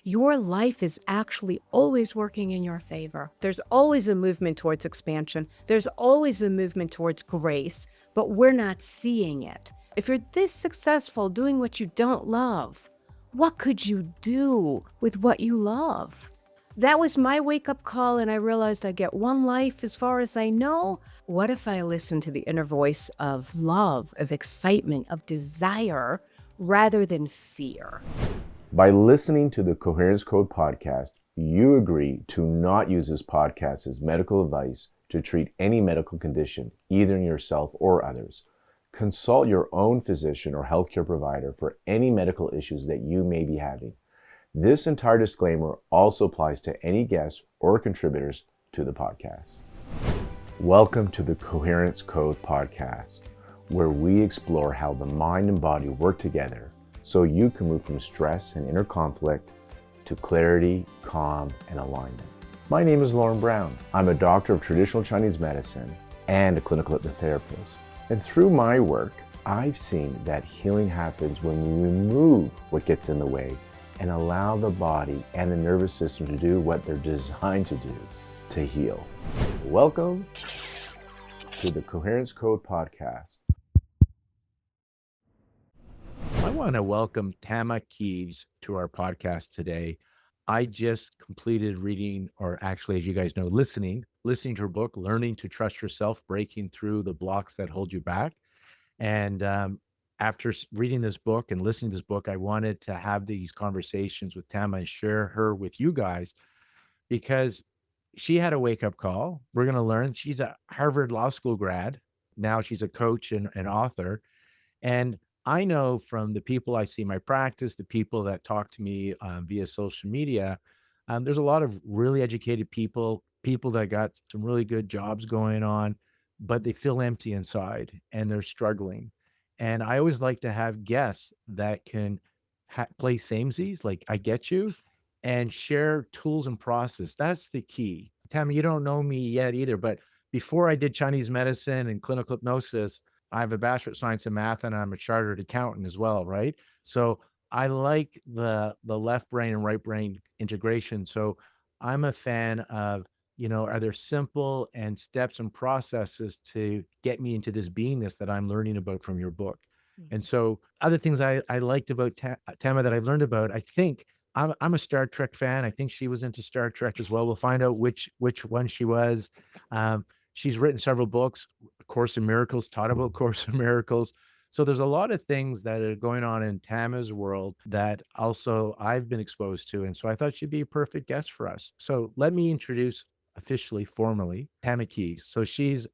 your life is actually always working in your favor. There's always a movement towards expansion. There's always a movement towards grace, but we're not seeing it. If you're this successful doing what you don't love, what could you do with what you love? That was my wake-up call, and I realized I get one life as far as I know. What if I listen to the inner voice of love, of excitement, of desire, rather than fear? By listening to the Coherence Code podcast, you agree to not use this podcast as medical advice to treat any medical condition, either in yourself or others. Consult your own physician or healthcare provider for any medical issues that you may be having. This entire disclaimer also applies to any guests or contributors to the podcast. Welcome to the Coherence Code podcast, where we explore how the mind and body work together so you can move from stress and inner conflict to clarity, calm, and alignment. My name is Lauren Brown. I'm a doctor of traditional Chinese medicine and a clinical hypnotherapist. And through my work, I've seen that healing happens when we remove what gets in the way and allow the body and the nervous system to do what they're designed to do, to heal. Welcome to the Coherence Code podcast. I want to welcome Tama Kieves to our podcast today. I just completed reading, or actually, as you guys know, listening to her book, Learning to Trust Yourself, Breaking Through the Blocks That Hold You Back. And after reading this book and listening to this book, I wanted to have these conversations with Tama and share her with you guys because she had a wake-up call. We're going to learn. She's a Harvard Law School grad. Now she's a coach and an author. And I know from the people I see in my practice, the people that talk to me via social media, there's a lot of really educated people that got some really good jobs going on, but they feel empty inside and they're struggling. And I always like to have guests that can play samesies, like I get you, and share tools and process. That's the key. Tammy, you don't know me yet either, but before I did Chinese medicine and clinical hypnosis, I have a bachelor of science in math and I'm a chartered accountant as well, right? So I like the left brain and right brain integration. So I'm a fan of, are there simple and steps and processes to get me into this beingness that I'm learning about from your book? And so other things I liked about Tama that I've learned about, I think I'm a Star Trek fan. I think she was into Star Trek as well. We'll find out which one she was. She's written several books, Course in Miracles, taught about Course in Miracles. So there's a lot of things that are going on in Tama's world that also I've been exposed to. And so I thought she'd be a perfect guest for us. So let me introduce officially, formally, Tama Kieves. So she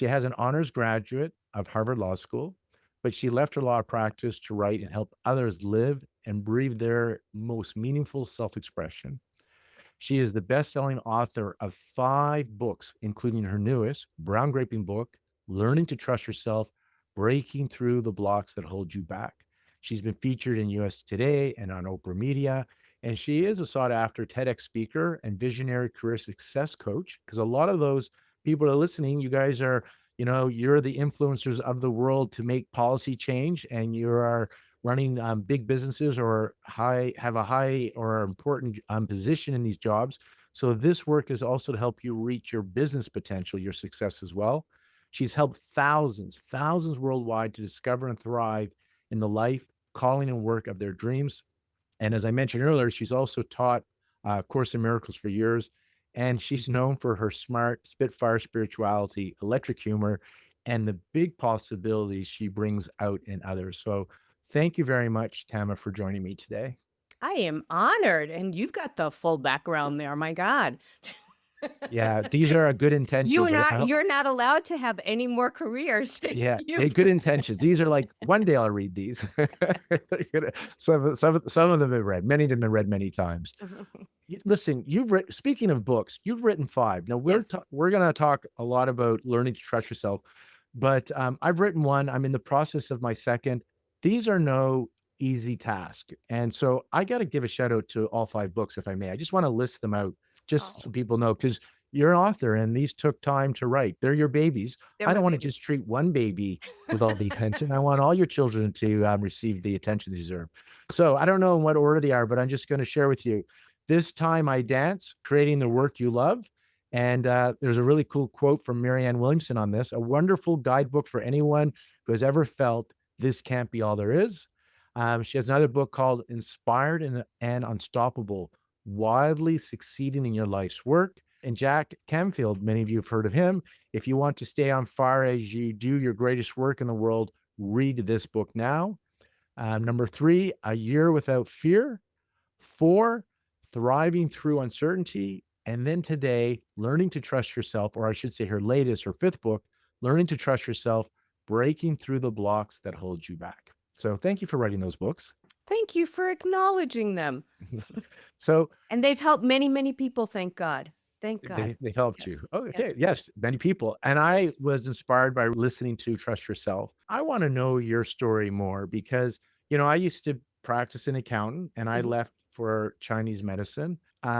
has an honors graduate of Harvard Law School, but she left her law practice to write and help others live and breathe their most meaningful self-expression. She is the best-selling author of 5 books, including her newest, groundbreaking book, Learning to Trust Yourself, Breaking Through the Blocks That Hold You Back. She's been featured in USA Today and on Oprah Media, and she is a sought-after TEDx speaker and visionary career success coach, because a lot of those people are listening. You guys are, you're the influencers of the world to make policy change, and you are running big businesses or have a high or important position in these jobs. So this work is also to help you reach your business potential, your success as well. She's helped thousands worldwide to discover and thrive in the life, calling, and work of their dreams. And as I mentioned earlier, she's also taught Course in Miracles for years. And she's known for her smart spitfire spirituality, electric humor, and the big possibilities she brings out in others. So thank you very much, Tama, for joining me today. I am honored, and you've got the full background there. My God. Yeah, these are good intentions. You're not allowed to have any more careers. Yeah, good intentions. These are like, one day I'll read these. Some of them have read. Many of them have read many times. Listen, speaking of books, you've written 5. Now we're going to talk a lot about learning to trust yourself, but I've written 1. I'm in the process of my 2nd. These are no easy task. And so I got to give a shout out to all 5 books, if I may. I just want to list them out just so people know, because you're an author and these took time to write. They're your babies. They're I my don't want to babies. just treat one baby with all the attention. I want all your children to receive the attention they deserve. So I don't know in what order they are, but I'm just going to share with you. This Time I Dance, Creating the Work You Love. And there's a really cool quote from Marianne Williamson on this, a wonderful guidebook for anyone who has ever felt this can't be all there is. She has another book called Inspired and Unstoppable, Wildly Succeeding in Your Life's Work. And Jack Canfield, many of you have heard of him. If you want to stay on fire as you do your greatest work in the world, read this book now. Number 3, A Year Without Fear. 4, Thriving Through Uncertainty. And then today, Learning to Trust Yourself, or I should say her latest, her 5th book, Learning to Trust Yourself, Breaking Through the Blocks That Hold You Back. So thank you for writing those books. Thank you for acknowledging them. So And they've helped many, many people, thank God. Thank God. they helped Yes. you. Oh, okay. Yes. Yes, many people. And I Yes. was inspired by listening to Trust Yourself. I want to know your story more because, I used to practice an accountant and I Mhm. left for Chinese medicine.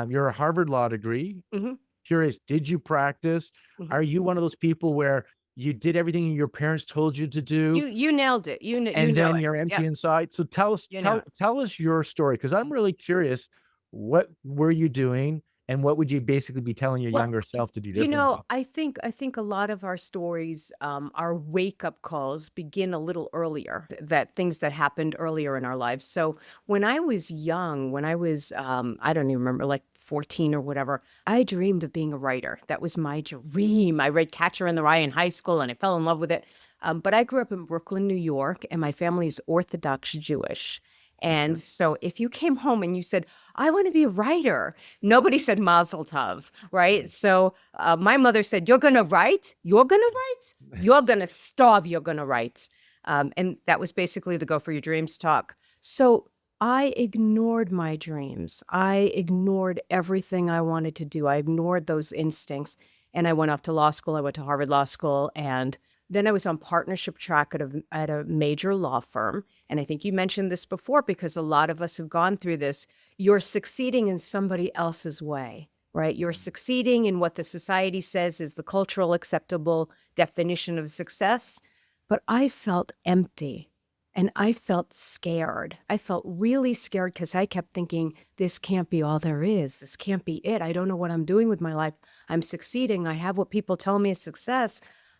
You're a Harvard Law degree. Mhm. Curious, did you practice? Mhm. Are you one of those people where you did everything your parents told you to do You nailed it. You and know then it. you're empty Yep. inside? So tell us, You know it. tell us your story because I'm really curious. What were you doing and what would you basically be telling your Well, younger self to do differently? I think a lot of our stories, our wake-up calls begin a little earlier, that things that happened earlier in our lives. So when I was young, when I was, I don't even remember, like 14 or whatever, I dreamed of being a writer. That was my dream. I read Catcher in the Rye in high school and I fell in love with it. But I grew up in Brooklyn, New York, and my family is Orthodox Jewish. And Okay. so if you came home and you said, I want to be a writer, nobody said Mazel Tov, right? So my mother said, You're going to write? You're going to write? You're going to starve. You're going to write. And that was basically the Go for Your Dreams talk. So I ignored my dreams. I ignored everything I wanted to do. I ignored those instincts. And I went off to law school. I went to Harvard Law School. And then I was on partnership track at a major law firm. And I think you mentioned this before because a lot of us have gone through this. You're succeeding in somebody else's way, right? You're succeeding in what the society says is the cultural acceptable definition of success. But I felt empty and I felt scared. I felt really scared because I kept thinking, this can't be all there is. This can't be it. I don't know what I'm doing with my life. I'm succeeding. I have what people tell me is success,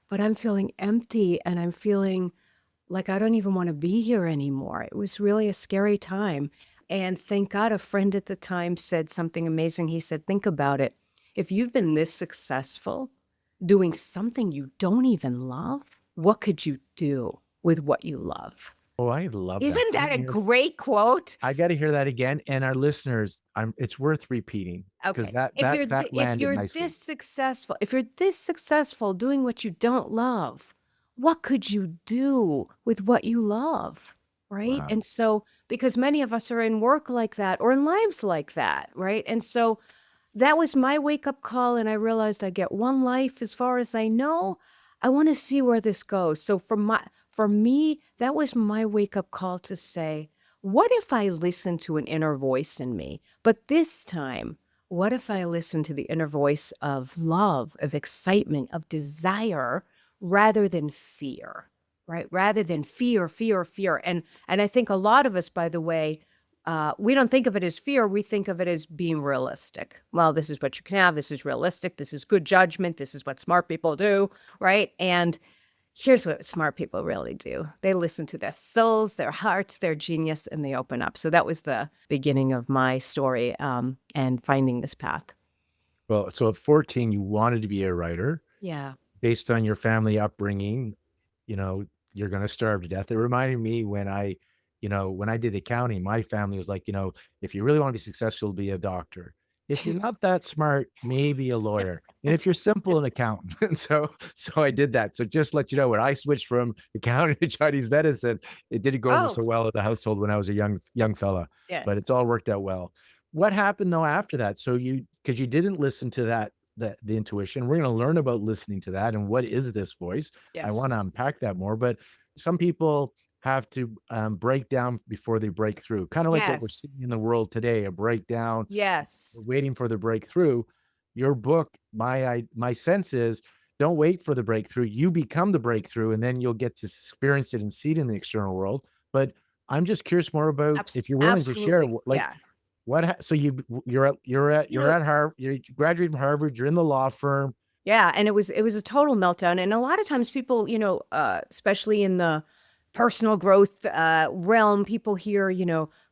but I'm feeling empty and I'm feeling like I don't even want to be here anymore. It was really a scary time. And thank God a friend at the time said something amazing. He said, think about it. If you've been this successful doing something you don't even love, what could you do with what you love? Oh, I love that. Isn't that a great quote? I got to hear that again. And our listeners, it's worth repeating because Okay. that If landed you're nicely. this successful doing what you don't love, what could you do with what you love? Right. Wow. And so, because many of us are in work like that or in lives like that. Right. And so that was my wake up call. And I realized I get one life as far as I know. I want to see where this goes. So for me, that was my wake up call to say, what if I listen to an inner voice in me? But this time, what if I listen to the inner voice of love, of excitement, of desire, rather than fear, right? Rather than fear, fear, fear. And I think a lot of us, by the way, we don't think of it as fear. We think of it as being realistic. Well, this is what you can have. This is realistic. This is good judgment. This is what smart people do, right? And here's what smart people really do. They listen to their souls, their hearts, their genius, and they open up. So that was the beginning of my story and finding this path. Well, so at 14, you wanted to be a writer. Yeah. Based on your family upbringing, you're going to starve to death. It reminded me when when I did accounting, my family was like, if you really want to be successful, be a doctor. If you're not that smart, maybe a lawyer. And if you're simple, an accountant. And so I did that. So just let you know, when I switched from accounting to Chinese medicine, it didn't go over so well in the household when I was a young fella, Yeah. but it's all worked out well. What happened though after that? So because you didn't listen to the intuition, we're going to learn about listening to that and what is this voice. I Yes. want to unpack that more, but some people have to break down before they break through, kind of like what we're seeing Yes. in the world today, a breakdown. Yes. We're waiting for the breakthrough. your book, my sense is, don't wait for the breakthrough. You become the breakthrough, and then you'll get to experience it and see it in the external world. But I'm just curious more about, if you're willing to share, Absolutely. like, Yeah. so you're at Harvard, you graduated from Harvard, you're in the law firm. Yeah, and it was a total meltdown. And a lot of times people, especially in the personal growth realm, people hear,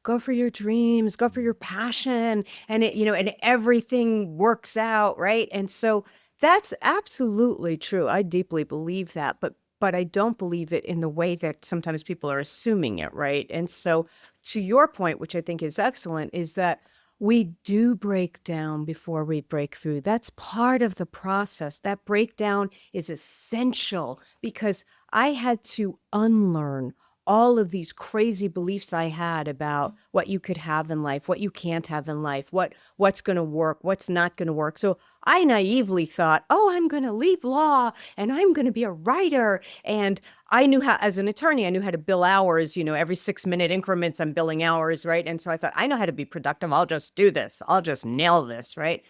go for your dreams, go for your passion, and and everything works out, right? And so that's absolutely true. I deeply believe that, but I don't believe it in the way that sometimes people are assuming it, right? And so to your point, which I think is excellent, is that we do break down before we break through. That's part of the process. That breakdown is essential because I had to unlearn all of these crazy beliefs I had about what you could have in life, what you can't have in life, what's going to work, what's not going to work. So I naively thought, "Oh, I'm going to leave law and I'm going to be a writer." And I knew how, as an attorney, I knew how to bill hours, every 6-minute increments, I'm billing hours, right? And so I thought, I know how to be productive. I'll just do this. I'll just nail this, right?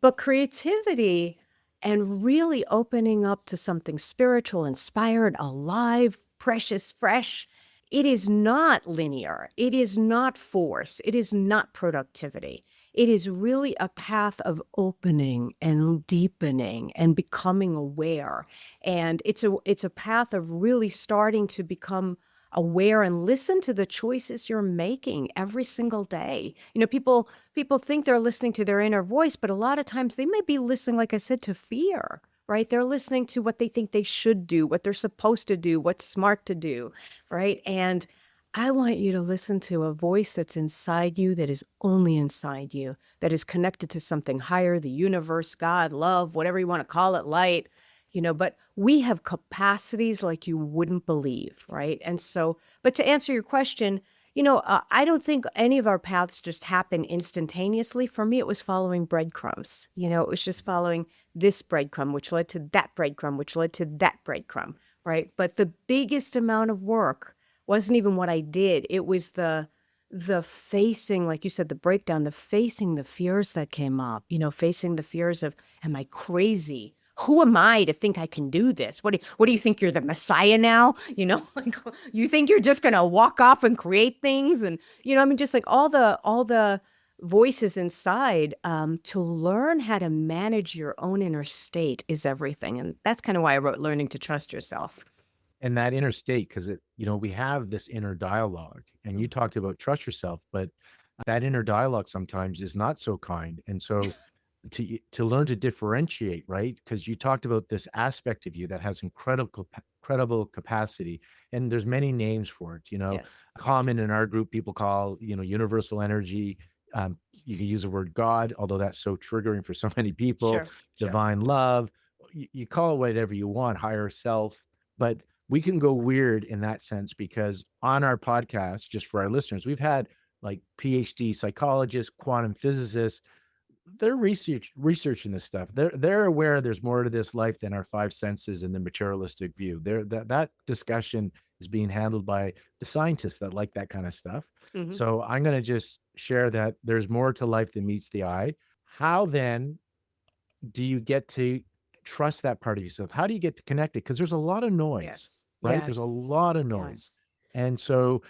But creativity and really opening up to something spiritual, inspired, alive, precious, fresh, it is not linear. It is not force. It is not productivity. It is really a path of opening and deepening and becoming aware. And it's a path of really starting to become aware and listen to the choices you're making every single day. People think they're listening to their inner voice, but a lot of times they may be listening, like I said, to fear, right? They're listening to what they think they should do, what they're supposed to do, what's smart to do, right? And I want you to listen to a voice that's inside you, that is only inside you, that is connected to something higher, the universe, God, love, whatever you want to call it, light, but we have capacities like you wouldn't believe, right? And so, but to answer your question, I don't think any of our paths just happen instantaneously. For me, it was following breadcrumbs. It was just following this breadcrumb, which led to that breadcrumb, which led to that breadcrumb, right? But the biggest amount of work wasn't even what I did. It was the facing, like you said, the breakdown, the facing the fears that came up, facing the fears of, am I crazy? Who am I to think I can do this? What do you think, you're the Messiah now? Like, you think you're just gonna walk off and create things, and just like all the voices inside. To learn how to manage your own inner state is everything, and that's kind of why I wrote "Learning to Trust Yourself." And that inner state, because we have this inner dialogue, and you talked about trust yourself, but that inner dialogue sometimes is not so kind. And so to learn to differentiate, right? Because you talked about this aspect of you that has incredible capacity, and there's many names for it. Yes. Common in our group, people call universal energy. You can use the word God, although that's so triggering for so many people. Sure. Divine love. You call it whatever you want, higher self, but we can go weird in that sense, because on our podcast, just for our listeners, we've had like PhD psychologists, quantum physicists. They're researching this stuff. They're aware there's more to this life than our five senses and the materialistic view. That discussion is being handled by the scientists that like that kind of stuff. Mhm. So I'm going to just share that there's more to life than meets the eye. How then do you get to trust that part of yourself? How do you get to connect it? Because there's a lot of noise, Yes. right? There's a Yes. lot of noise. Yes. And so,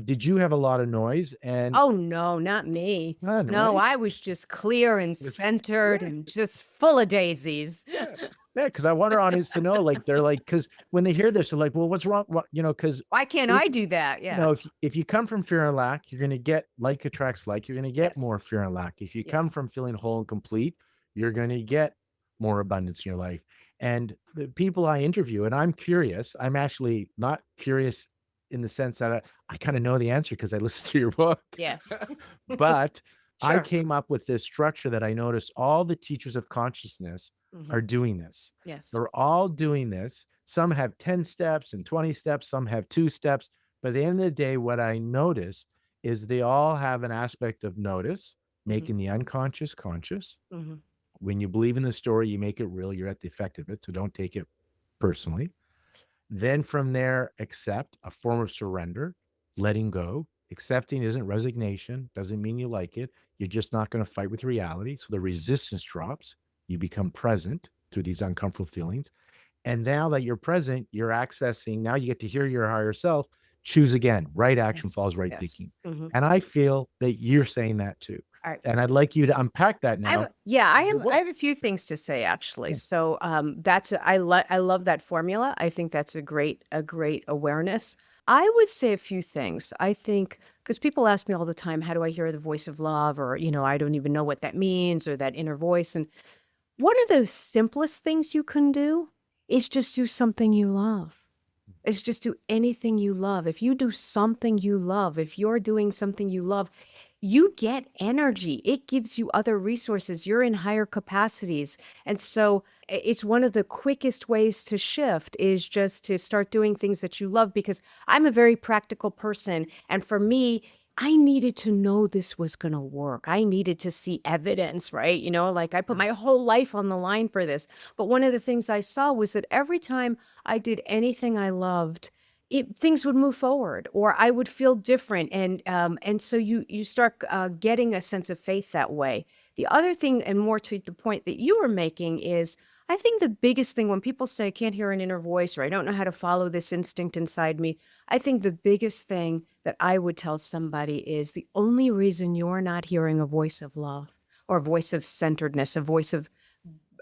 did you have a lot of noise? And Oh, no, not me. none, No, right? I was just clear and It's, centered yeah, and just full of daisies. yeah, yeah. Because I want our audience to know, like, they're like, because when they hear this, they're like, well, what's wrong? What, because Why can't if I do that? Yeah. if you come from fear and lack, you're going to get like attracts like. You're going to get Yes. more fear and lack. If you come Yes. from feeling whole and complete, you're going to get more abundance in your life. And the people I interview, and I'm curious, I'm actually not curious in the sense that I kind of know the answer because I listened to your book, Yeah. but I Sure. came up with this structure that I noticed all the teachers of consciousness Mhm. are doing this. Yes. They're all doing this. Some have 10 steps and 20 steps, some have 2 steps. But at the end of the day, what I notice is they all have an aspect of notice, Mhm. making the unconscious conscious. Mhm. When you believe in the story, you make it real. You're at the effect of it. So don't take it personally. Then from there, accept a form of surrender, letting go. Accepting isn't resignation, doesn't mean you like it. You're just not going to fight with reality. So the resistance drops. You become present through these uncomfortable feelings. And now that you're present, you're accessing, now you get to hear your higher self. Choose again. Right action Yes. follows right Yes. thinking. Hmm. And I feel that you're saying that too. All right. And I'd like you to unpack that I have now. yeah, Your I book. have a few things to say actually. Yeah. So I love that formula. I think that's a great awareness. I would say a few things. I think because people ask me all the time, how do I hear the voice of love? Or, I don't even know what that means or that inner voice. And one of the simplest things you can do is just do something you love. It's just do anything you love. If you do something you love, if you're doing something you love, you get energy. It gives you other resources. You're in higher capacities. And so it's one of the quickest ways to shift is just to start doing things that you love because I'm a very practical person. And for me, I needed to know this was going to work. I needed to see evidence, right? Like I put my whole life on the line for this. But one of the things I saw was that every time I did anything I loved, things would move forward, or I would feel different, and so you start getting a sense of faith that way. The other thing, and more to the point that you were making, is I think the biggest thing when people say I can't hear an inner voice or I don't know how to follow this instinct inside me, I think the biggest thing that I would tell somebody is the only reason you're not hearing a voice of love or a voice of centeredness, a voice of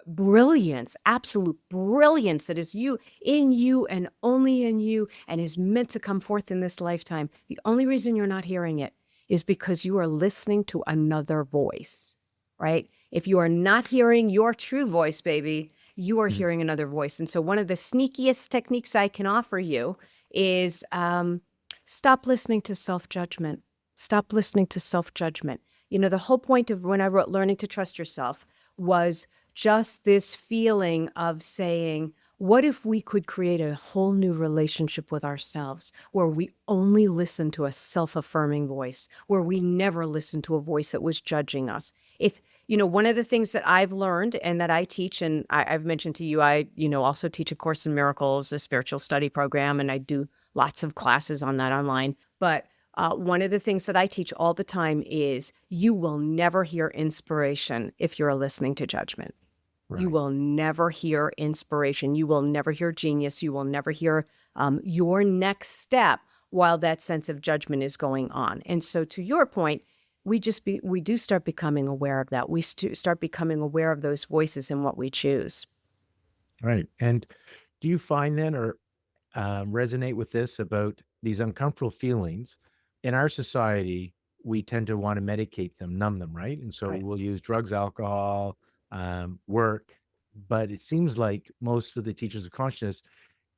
brilliance, absolute brilliance that is in you and only in you and is meant to come forth in this lifetime. The only reason you're not hearing it is because you are listening to another voice, right? If you are not hearing your true voice, baby, you are Mhm. hearing another voice. And so one of the sneakiest techniques I can offer you is stop listening to self-judgment. Stop listening to self-judgment. The whole point of when I wrote Learning to Trust Yourself was just this feeling of saying, what if we could create a whole new relationship with ourselves where we only listen to a self-affirming voice, where we never listen to a voice that was judging us? If, one of the things that I've learned and that I teach, and I've mentioned to you, I, also teach A Course in Miracles, a spiritual study program, and I do lots of classes on that online. But one of the things that I teach all the time is you will never hear inspiration if you're listening to judgment. You Right. will never hear inspiration. You will never hear genius. You will never hear your next step while that sense of judgment is going on. And so, to your point, we do start becoming aware of that. We start becoming aware of those voices and what we choose. Right. And do you find then or resonate with this about these uncomfortable feelings? In our society, we tend to want to medicate them, numb them, right? And so Right. we'll use drugs, alcohol, work. But it seems like most of the teachers of consciousness,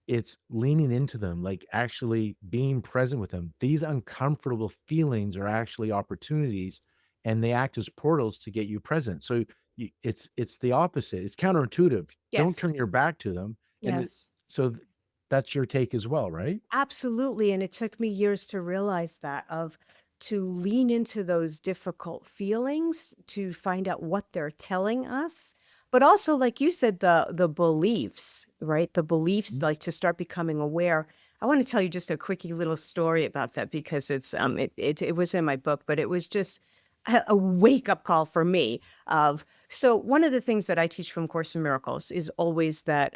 it's leaning into them, like actually being present with them. These uncomfortable feelings are actually opportunities and they act as portals to get you present. So it's the opposite. It's counterintuitive. Don't Yes. turn your back to them. And Yes. so that's your take as well, right? Absolutely. And it took me years to realize that to lean into those difficult feelings, to find out what they're telling us. But also, like you said, the beliefs, right? The beliefs, Mhm. like to start becoming aware. I want to tell you just a quickie little story about that because it was in my book, but it was just a wake up call for me of so one of the things that I teach from Course in Miracles is always that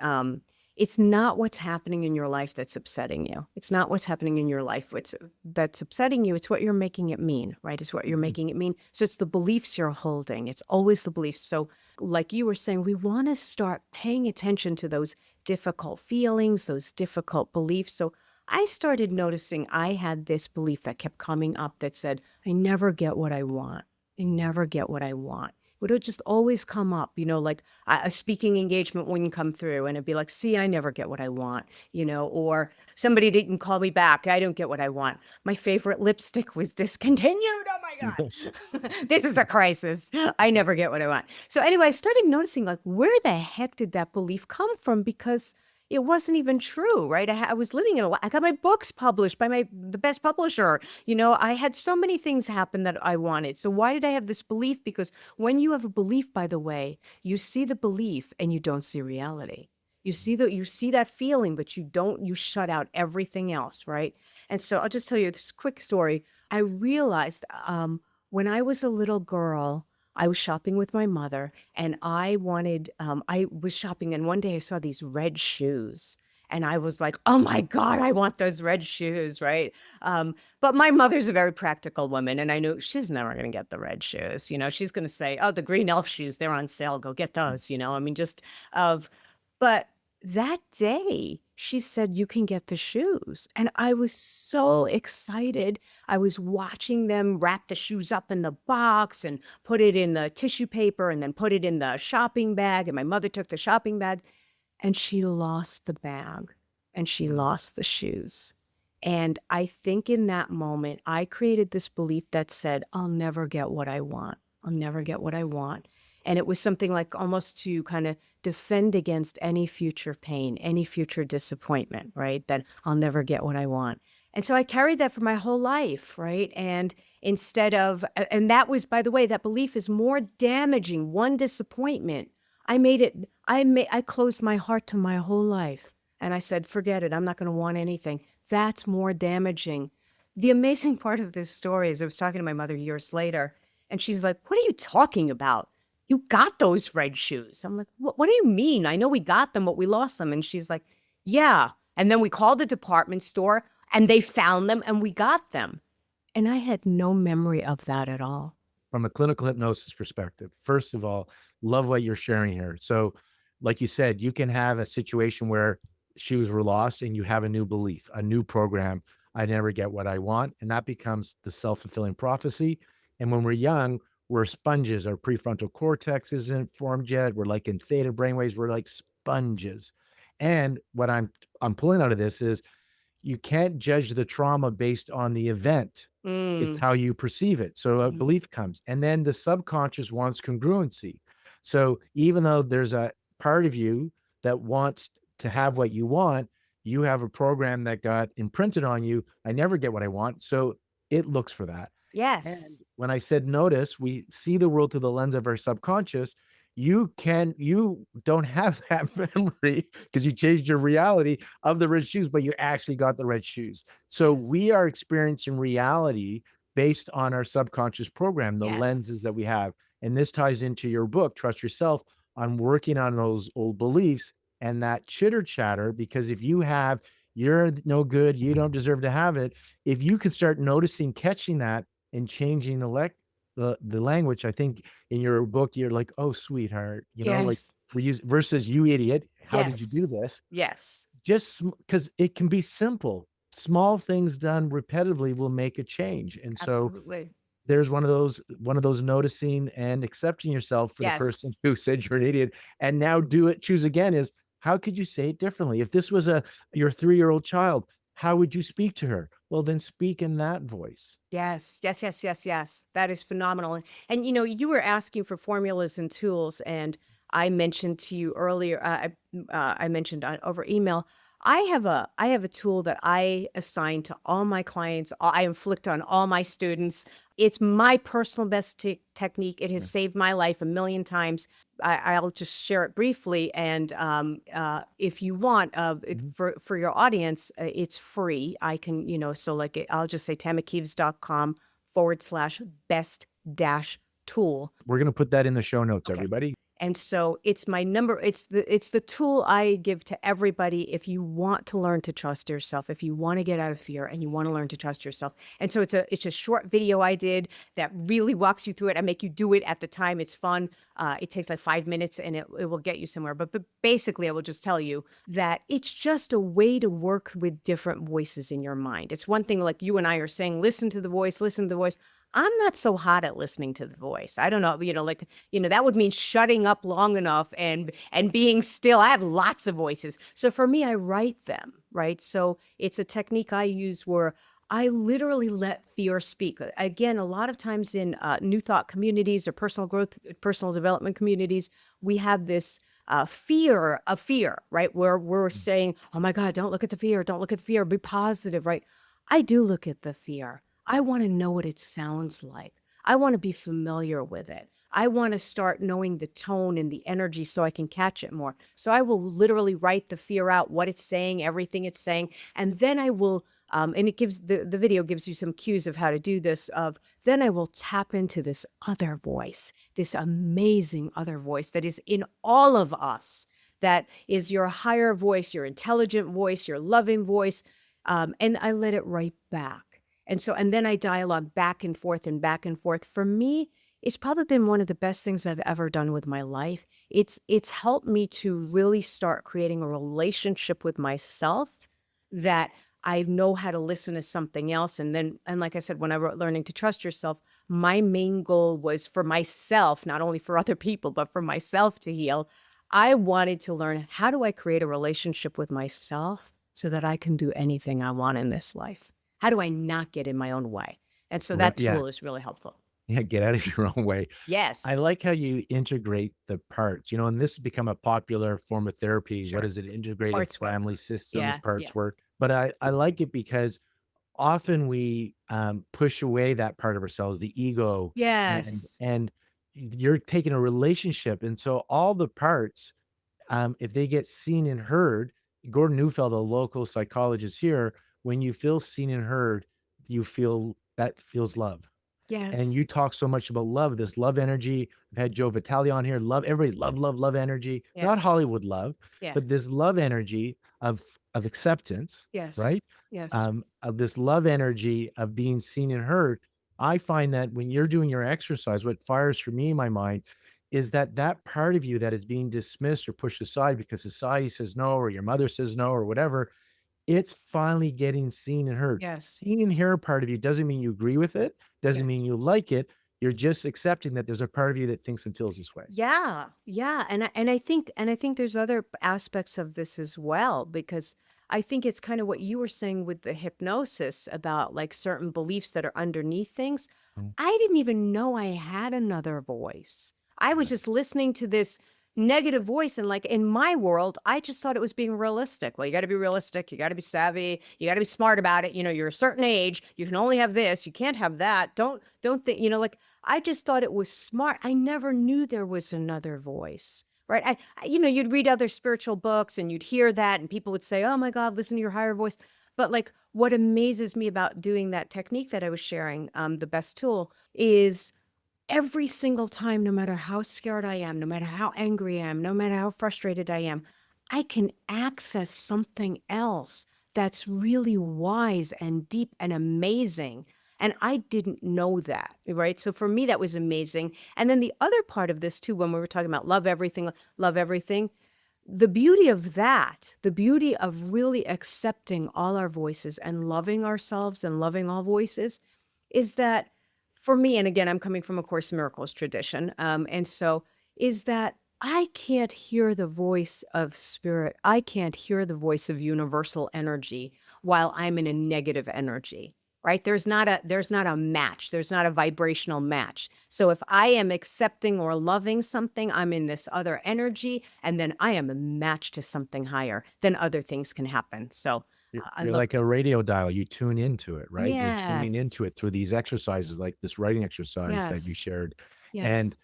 it's not what's happening in your life that's upsetting you. It's not what's happening in your life that's upsetting you. It's what you're making it mean, right? It's what you're Mhm. making it mean. So it's the beliefs you're holding. It's always the beliefs. So, like you were saying, we want to start paying attention to those difficult feelings, those difficult beliefs. So I started noticing I had this belief that kept coming up that said, I never get what I want. I never get what I want. It would just always come up, like a speaking engagement wouldn't come through and it'd be like, see, I never get what I want, or somebody didn't call me back. I don't get what I want. My favorite lipstick was discontinued. Oh my God. This is a crisis. I never get what I want. So anyway, I started noticing like, where the heck did that belief come from? Because it wasn't even true, right? I was living in I got my books published by the best publisher. I had so many things happen that I wanted. So why did I have this belief? Because when you have a belief, by the way, you see the belief and you don't see reality. You see that feeling, but you shut out everything else, right? And so I'll just tell you this quick story. I realized when I was a little girl, I was shopping with my mother, and I was shopping, and one day I saw these red shoes. And I was like, oh my God, I want those red shoes, right? But my mother's a very practical woman, and I knew she's never going to get the red shoes. She's going to say, oh, the green elf shoes, they're on sale. Go get those, I mean, just of, but that day she said, you can get the shoes. And I was so excited. I was watching them wrap the shoes up in the box and put it in the tissue paper and then put it in the shopping bag. And my mother took the shopping bag and she lost the bag and she lost the shoes. And I think in that moment, I created this belief that said, I'll never get what I want. I'll never get what I want. And it was something like almost to kind of defend against any future pain, any future disappointment, right? That I'll never get what I want. And so I carried that for my whole life, right? And and that was, by the way, that belief is more damaging. One disappointment, I closed my heart to my whole life. And I said, forget it. I'm not going to want anything. That's more damaging. The amazing part of this story is I was talking to my mother years later, and she's like, what are you talking about? You got those red shoes. I'm like, what do you mean? I know we got them, but we lost them. And she's like, yeah. And then we called the department store and they found them and we got them. And I had no memory of that at all. From a clinical hypnosis perspective, first of all, love what you're sharing here. So, like you said, you can have a situation where shoes were lost and you have a new belief, a new program. I never get what I want. And that becomes the self-fulfilling prophecy. And when we're young, we're sponges. Our prefrontal cortex isn't formed yet. We're like in theta brainwaves. We're like sponges. And what I'm pulling out of this is you can't judge the trauma based on the event. It's how you perceive it. So a belief comes, and then the subconscious wants congruency. So even though there's a part of you that wants to have what you want, you have a program that got imprinted on you. I never get what I want. So it looks for that. And Yes. when I said notice, we see the world through the lens of our subconscious. You don't have that memory because you changed your reality of the red shoes, but you actually got the red shoes. So Yes. we are experiencing reality based on our subconscious program, the lenses that Yes. we have. And this ties into your book, Trust Yourself, on working on those old beliefs and that chitter chatter. Because if you have, you're no good, you don't deserve to have it. If you could start noticing, catching that, and changing the language, I think in your book, you're like, oh, sweetheart, like Yes. for you versus you idiot. How did you Yes. do this? Yes. Just because it can be simple. Small things done repetitively will make a change. And so Absolutely. there's one of those noticing and accepting yourself for the person Yes. who said you're an idiot and now choose again is how could you say it differently? If this was your 3-year-old child, how would you speak to her? Well, then speak in that voice. Yes, yes, yes, yes, yes. That is phenomenal. And you were asking for formulas and tools, and I mentioned to you earlier. I mentioned over email. I have a tool that I assign to all my clients. I inflict on all my students. It's my personal best technique. It has saved my life a million times. I'll just share it briefly, and if you want, for your audience, it's free. I can, so like I'll just say tamakieves.com/best dash tool. We're going to put that in the show notes, Okay. everybody. And so it's my number. It's the tool I give to everybody if you want to learn to trust yourself, if you want to get out of fear and you want to learn to trust yourself. And so it's a short video I did that really walks you through it. I make you do it at the time. It's fun. It takes like 5 minutes and it will get you somewhere. But basically, I will just tell you that it's just a way to work with different voices in your mind. It's one thing like you and I are saying, listen to the voice, listen to the voice. I'm not so hot at listening to the voice. I don't know, that would mean shutting up long enough and being still. I have lots of voices. So for me, I write them, right? So it's a technique I use where I literally let fear speak. Again, a lot of times in New Thought communities or personal growth, personal development communities, we have this fear of fear, right? Where we're saying, oh my God, don't look at the fear. Don't look at the fear. Be positive, right? I do look at the fear. I want to know what it sounds like. I want to be familiar with it. I want to start knowing the tone and the energy so I can catch it more. So I will literally write the fear out, what it's saying, everything it's saying, and then I will and it gives the video gives you some cues of how to do this. Of then I will tap into this other voice, this amazing other voice that is in all of us, that is your higher voice, your intelligent voice, your loving voice, and I let it right back. And then I dialogue back and forth and back and forth. For me, it's probably been one of the best things I've ever done with my life. It's helped me to really start creating a relationship with myself that I know how to listen to something else. And like I said, when I wrote Learning to Trust Yourself, my main goal was for myself, not only for other people, but for myself to heal. I wanted to learn, how do I create a relationship with myself so that I can do anything I want in this life? How do I not get in my own way? And so that Yeah. tool is really helpful. Yeah. Get out of your own way. Yes. I like how you integrate the parts, and this has become a popular form of therapy. Sure. What is it? Integrative Parts work. family systems, Yeah, parts yeah. work. But I like it because often we push away that part of ourselves, the ego, Yes. and you're taking a relationship. And so all the parts, if they get seen and heard, Gordon Neufeld, a local psychologist here, when you feel seen and heard, you feel that feels love. And Yes. you talk so much about love, this love energy. I've had Joe Vitale on here. Love, everybody love, love, love energy. Not Yes. Hollywood love, Yeah. but this love energy of acceptance, Yes. right? Yes. Of this love energy of being seen and heard. I find that when you're doing your exercise, what fires for me in my mind is that part of you that is being dismissed or pushed aside because society says no, or your mother says no, or whatever, it's finally getting seen and heard. Yes. Seeing and hear part of you doesn't mean you agree with it, doesn't mean Yes. you like it. You're just accepting that there's a part of you that thinks and feels this way. Yeah. Yeah. And I think there's other aspects of this as well, because I think it's kind of what you were saying with the hypnosis about like certain beliefs that are underneath things. Mm. I didn't even know I had another voice. I was just listening to this negative voice, and like in my world, I just thought it was being realistic. Well, you got to be realistic, you got to be savvy, you got to be smart about it. You're a certain age, you can only have this, you can't have that. Don't think, like I just thought it was smart. I never knew there was another voice. Right. You'd read other spiritual books and you'd hear that and people would say, oh my God, listen to your higher voice. But like what amazes me about doing that technique that I was sharing, the best tool, is every single time, no matter how scared I am, no matter how angry I am, no matter how frustrated I am, I can access something else that's really wise and deep and amazing. And I didn't know that, right? So for me, that was amazing. And then the other part of this too, when we were talking about love everything, the beauty of that, the beauty of really accepting all our voices and loving ourselves and loving all voices, is that for me, and again, I'm coming from a Course in Miracles tradition, and so is that I can't hear the voice of spirit. I can't hear the voice of universal energy while I'm in a negative energy, right? There's not a match. There's not a vibrational match. So if I am accepting or loving something, I'm in this other energy, and then I am a match to something higher. Then other things can happen. So I You're love. like a radio dial. You tune into it, right? You're tuning into Yes. it through these exercises, like this writing exercise that you Yes. shared. Yes. And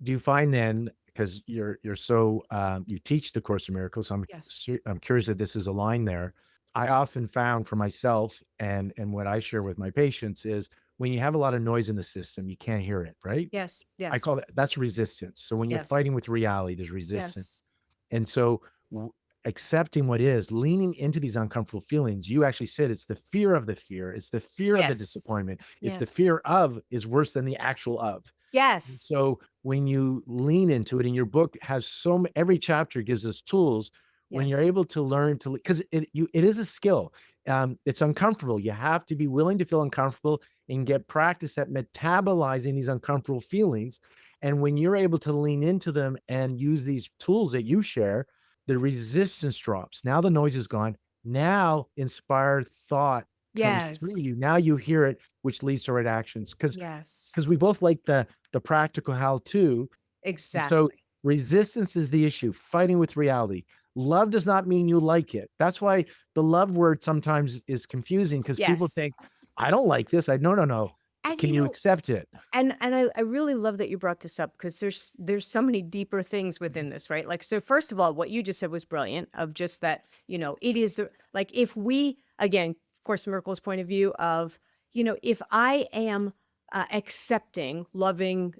do you find then, because you're so you teach the Course in Miracles, so Yes. I'm curious that this is a line there. I often found for myself and what I share with my patients is when you have a lot of noise in the system, you can't hear it, right? Yes. I Yes. call that's resistance. So when you're Yes. fighting with reality, there's resistance. Yes. And so accepting what is, leaning into these uncomfortable feelings, you actually said it's the fear of the fear. It's the fear of the Yes. disappointment. It's the Yes. fear of is worse than the actual of. And Yes. so when you lean into it, and your book has every chapter gives us tools when you're Yes. able to learn to, because it is a skill. It's uncomfortable. You have to be willing to feel uncomfortable and get practice at metabolizing these uncomfortable feelings. And when you're able to lean into them and use these tools that you share, the resistance drops. Now the noise is gone. Now inspired thought comes through Yes. you. Now you hear it, which leads to right actions. Yes. Because we both like the practical how to. And so Exactly. resistance is the issue, fighting with reality. Love does not mean you like it. That's why the love word sometimes is confusing because people Yes. think, I don't like this. No, no, no. And can you accept it? and I really love that you brought this up because there's so many deeper things within this, right? Like, so first of all, what you just said was brilliant of just that, it is like if we, again, Course in Miracles point of view of, if I am accepting, loving,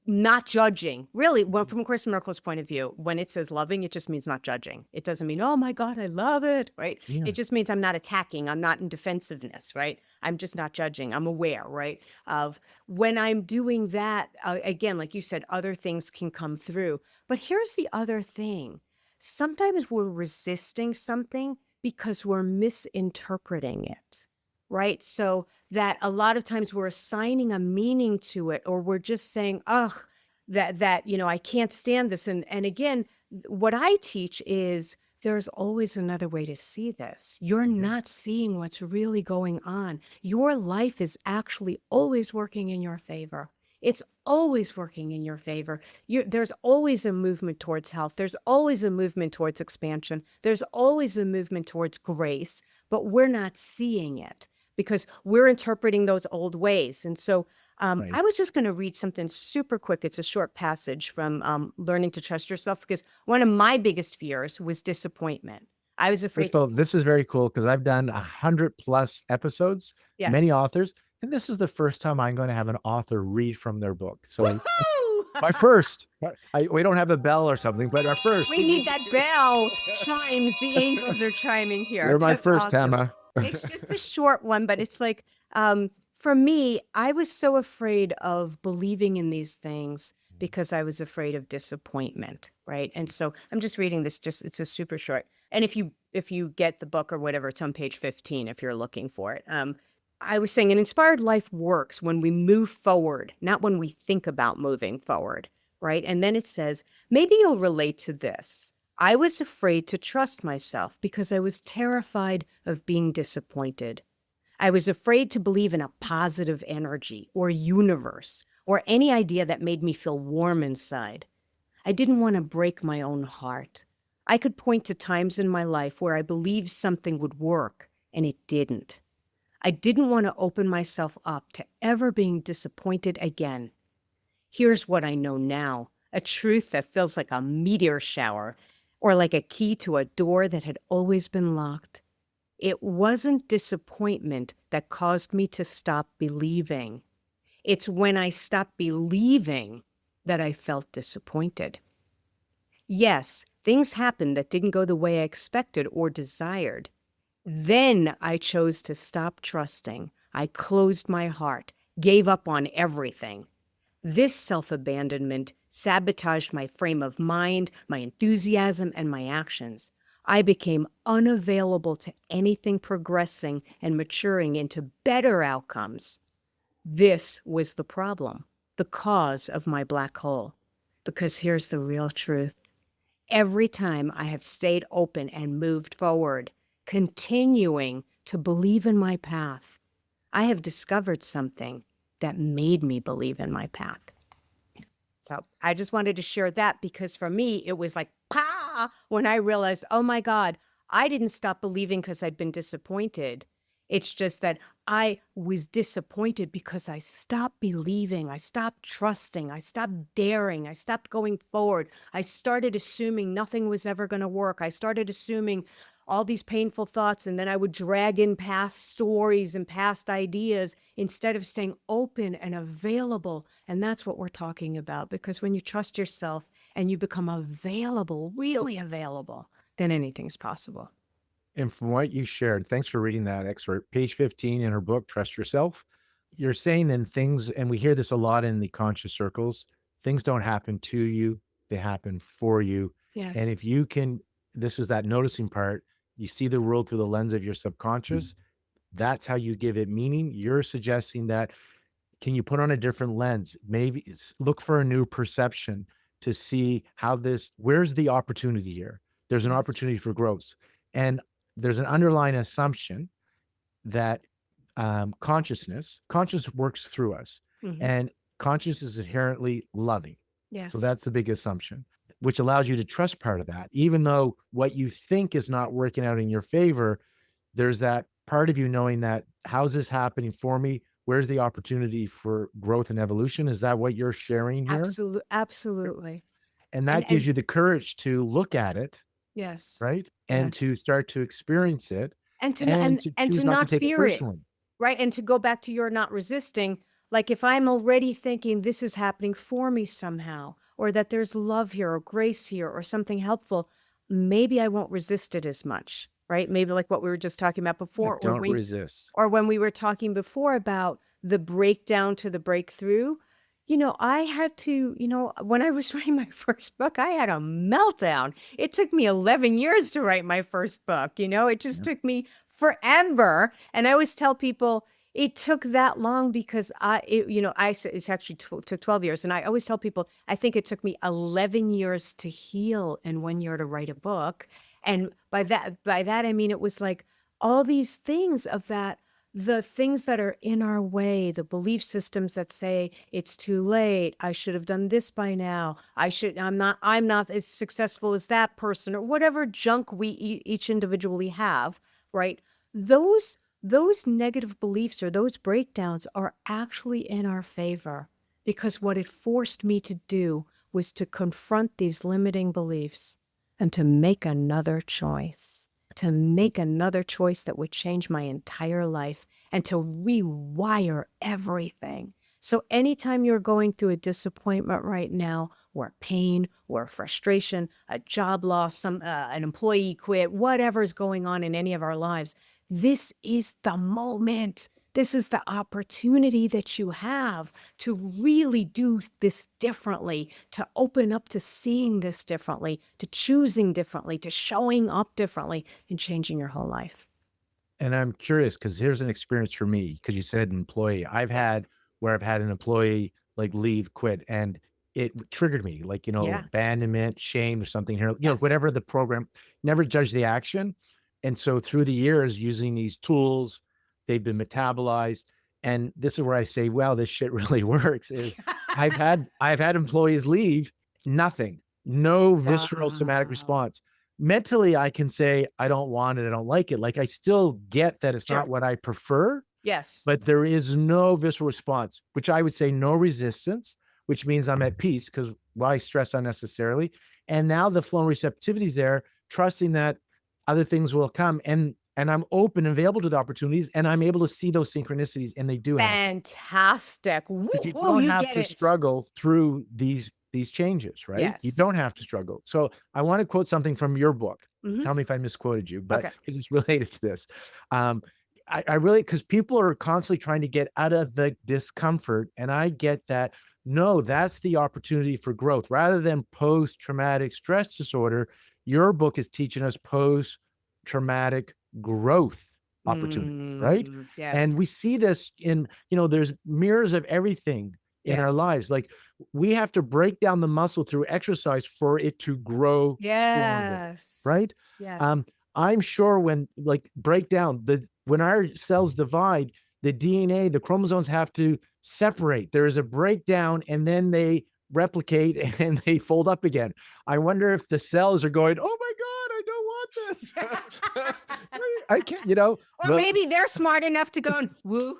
not judging, really, from a Course in Miracles point of view, when it says loving, it just means not judging. It doesn't mean, oh my God, I love it, right? Yeah. It just means I'm not attacking. I'm not in defensiveness, right? I'm just not judging. I'm aware, right? Of when I'm doing that, again, like you said, other things can come through. But here's the other thing. Sometimes we're resisting something because we're misinterpreting it, right? So that a lot of times we're assigning a meaning to it, or we're just saying, ugh, that I can't stand this. And again, what I teach is there's always another way to see this. You're not seeing what's really going on. Your life is actually always working in your favor. It's always working in your favor. There's always a movement towards health. There's always a movement towards expansion. There's always a movement towards grace, but we're not seeing it because we're interpreting those old ways. And so Right. I was just going to read something super quick. It's a short passage from Learning to Trust Yourself, because one of my biggest fears was disappointment. I was afraid. First of all, this is very cool because I've done 100+ episodes, Yes. many authors, and this is the first time I'm going to have an author read from their book. So Woo-hoo! my first, we don't have a bell or something, but our first. We need that bell. Chimes. The angels are chiming here. You're my That's first, awesome. Tama. It's just a short one, but it's like, for me, I was so afraid of believing in these things because I was afraid of disappointment, right? And so I'm just reading this, it's a super short. And if you get the book or whatever, it's on page 15 if you're looking for it. I was saying an inspired life works when we move forward, not when we think about moving forward, right? And then it says, maybe you'll relate to this. I was afraid to trust myself because I was terrified of being disappointed. I was afraid to believe in a positive energy or universe or any idea that made me feel warm inside. I didn't want to break my own heart. I could point to times in my life where I believed something would work and it didn't. I didn't want to open myself up to ever being disappointed again. Here's what I know now, a truth that feels like a meteor shower or like a key to a door that had always been locked. It wasn't disappointment that caused me to stop believing. It's when I stopped believing that I felt disappointed. Yes, things happened that didn't go the way I expected or desired. Then I chose to stop trusting. I closed my heart, gave up on everything. This self-abandonment sabotaged my frame of mind, my enthusiasm, and my actions. I became unavailable to anything progressing and maturing into better outcomes. This was the problem, the cause of my black hole. Because here's the real truth. Every time I have stayed open and moved forward, continuing to believe in my path, I have discovered something that made me believe in my path. So I just wanted to share that because for me, it was like, pah, when I realized, oh my God, I didn't stop believing because I'd been disappointed. It's just that I was disappointed because I stopped believing, I stopped trusting, I stopped daring, I stopped going forward. I started assuming nothing was ever going to work. I started assuming all these painful thoughts, and then I would drag in past stories and past ideas instead of staying open and available. And that's what we're talking about, because when you trust yourself and you become available, really available, then anything's possible. And from what you shared, thanks for reading that excerpt, page 15 in her book, Trust Yourself. You're saying then things, and we hear this a lot in the conscious circles, things don't happen to you, they happen for you. Yes. And if you can, this is that noticing part, you see the world through the lens of your subconscious, that's how you give it meaning. You're suggesting that, can you put on a different lens? Maybe look for a new perception to see how where's the opportunity here? There's an opportunity for growth. And there's an underlying assumption that consciousness works through us, and consciousness is inherently loving. Yes. So that's the big assumption, which allows you to trust part of that. Even though what you think is not working out in your favor, there's that part of you knowing that, how's this happening for me? where's the opportunity for growth and evolution? Is that what you're sharing here? Absolutely. And that gives And you the courage to look at it, yes, right? And to yes. start to experience it And to and to and to choose not to not take it fear it. personally. Right. And to go back to your not resisting, like if I'm already thinking this is happening for me somehow, or that there's love here or grace here or something helpful, maybe I won't resist it as much. Right. Maybe like what we were just talking about Yeah, before, don't resist. or when we were talking before about the breakdown to the breakthrough. I had to, when I was writing my first book, I had a meltdown. It took me 11 years to write my first book. It just Yeah. took me forever. And I always tell people it took that long because it's actually took 12 years. And I always tell people, I think it took me 11 years to heal and 1 year to write a book. And by that, I mean, it was like all these things of that, the things that are in our way, the belief systems that say it's too late, I should have done this by now, I'm not as successful as that person, or whatever junk we each individually have, right? Those negative beliefs or those breakdowns are actually in our favor, because what it forced me to do was to confront these limiting beliefs and to make another choice. To make another choice that would change my entire life and to rewire everything. So anytime you're going through a disappointment right now, or pain, or frustration, a job loss, an employee quit, whatever is going on in any of our lives, this is the moment. This is the opportunity that you have to really do this differently, to open up to seeing this differently, to choosing differently, to showing up differently, and changing your whole life. And I'm curious because here's an experience for me, because you said employee. I've Yes. had where I've had an employee like leave, quit, and it triggered me, like, Yeah. abandonment, shame, or something here, Yes. whatever the program, never judge the action. And so through the years using these tools, they've been metabolized. And this is where I say, wow, this shit really works. Is I've had employees leave, nothing, no visceral somatic Wow. response. Mentally, I can say, I don't want it. I don't like it. Like, I still get that it's not Sure. what I prefer, Yes. but there is no visceral response, which I would say no resistance, which means I'm at peace, because why stress unnecessarily? And now the flow and receptivity is there, trusting that other things will come, and I'm open and available to the opportunities, and I'm able to see those synchronicities, and they do happen. Fantastic. Woo, But you woo, don't you have get to it. struggle through these changes, right? You Yes. don't have to struggle. So I want to quote something from your book. Mhm. Tell me if I misquoted you, but Okay. it's related to this. Um, I really, because people are constantly trying to get out of the discomfort, and I get that. No, that's the opportunity for growth. Rather than post-traumatic stress disorder, your book is teaching us post-traumatic growth opportunity, right? And Yes. we see this in, there's mirrors of everything in our Yes. lives. Like, we have to break down the muscle through exercise for it to grow stronger, Yes. right? Yes. I'm sure when, like, break down when our cells divide, the DNA, the chromosomes have to separate. There is a breakdown, and then they replicate and they fold up again. I wonder if the cells are going, oh my God, I don't want this. I can't, Or maybe they're smart enough to go, woohoo,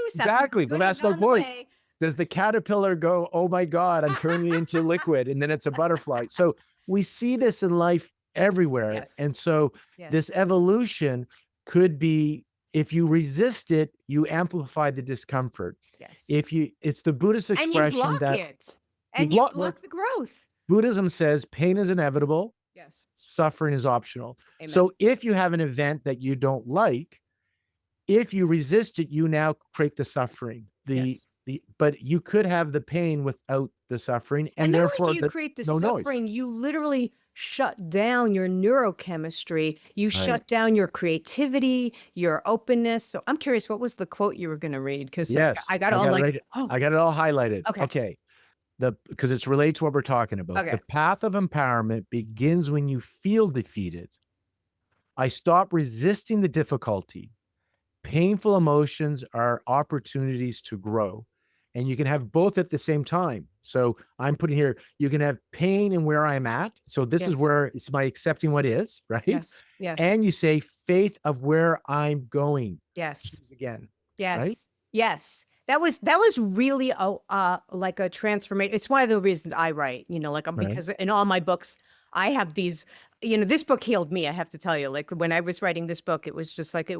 something exactly. But good is that's my on the point. way. Does the caterpillar go, oh my God, I'm turning into liquid, and then it's a butterfly? So we see this in life everywhere. And Yes. so this Yes. evolution could be, if you resist it, you amplify the discomfort. Yes. It's the Buddhist And you expression block that it. you And you block, well, block the growth. Buddhism says pain is inevitable, Yes. suffering is optional. Amen. So if you have an event that you don't like, if you resist it, you now create the suffering. Yes. But you could have the pain without the suffering, And and not only do therefore you create the no noise. suffering, you literally shut down your neurochemistry. You Right. shut down your creativity, your openness. So I'm curious, what was the quote you were going to read? Because Yes, I got all it like, right. oh, I got it all highlighted. okay. Okay. Because it's related to what we're talking about. Okay. The path of empowerment begins when you feel defeated. I stop resisting the difficulty. Painful emotions are opportunities to grow, and you can have both at the same time. So I'm putting here, you can have pain in where I'm at. So this is Yes. where it's my accepting what is, right? Yes. Yes. And you say faith of where I'm going. Yes. Choose again, right? Yes. Yes. That was really like a transformation. It's one of the reasons I write, Right. because in all my books, I have these, this book healed me, I have to tell you. Like when I was writing this book, it was just like it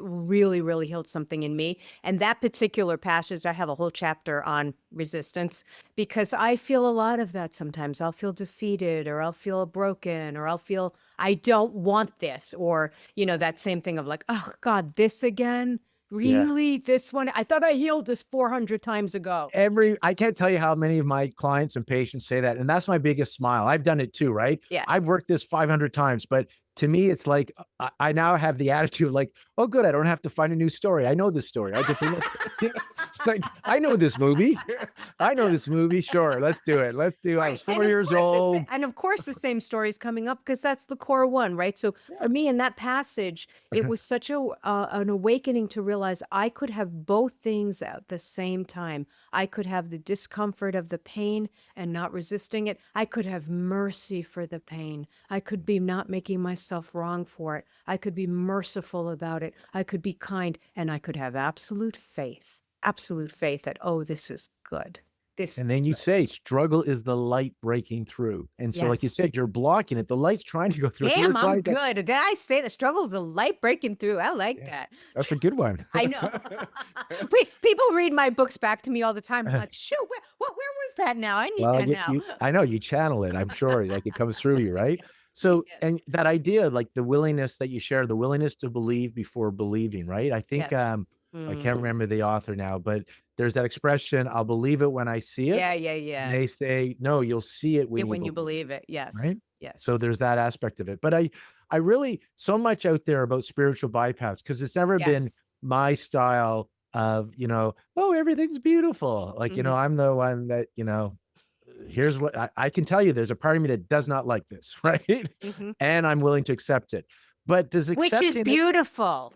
really, really healed something in me. And that particular passage, I have a whole chapter on resistance because I feel a lot of that sometimes. I'll feel defeated or I'll feel broken or I'll feel I don't want this or, that same thing of like, oh God, this again? Yeah. Really? This one? I thought I healed this 400 times ago. I can't tell you how many of my clients and patients say that. And that's my biggest smile. I've done it too, right? Yeah. I've worked this 500 times, but to me, it's like, I now have the attitude of like, oh, good. I don't have to find a new story. I know this story. I just like, I know this movie. I know this movie. Sure. Let's do it. Let's do it. I was 4 years old. And of course, the same story is coming up because that's the core one, right? So for me, in that passage, it was such an awakening to realize I could have both things at the same time. I could have the discomfort of the pain and not resisting it. I could have mercy for the pain. I could be not making myself wrong for it. I could be merciful about it. I could be kind, and I could have absolute faith that, oh, this is good. And then you say struggle is the light breaking through. And so, like you Yes. said, you're blocking it. The light's trying to go through. So Damn, we're I'm trying to- good. Did I say the struggle is a light breaking through? I like Yeah. that. That's a good one. I know. People read my books back to me all the time. I'm like, shoot, where was that now? I need Well, that now. I know you channel it. I'm sure, like it comes through you, right? Yes, So, yes, and that idea, like the willingness that you share, the willingness to believe before believing, right? I think, yes. I can't remember the author now, but there's that expression, I'll believe it when I see Yeah, it. yeah, And yeah. they say, no, you'll see it when you When you believe, believe it. Yes, right? So yes, there's that aspect of it. But I really, so much out there about spiritual bypass, because it's never been yes. my style of, oh, everything's beautiful. Like, Mhm, I'm the one that, here's what I can tell you, there's a part of me that does not like this, right? mhm. And I'm willing to accept it. But does Which is accepting it beautiful.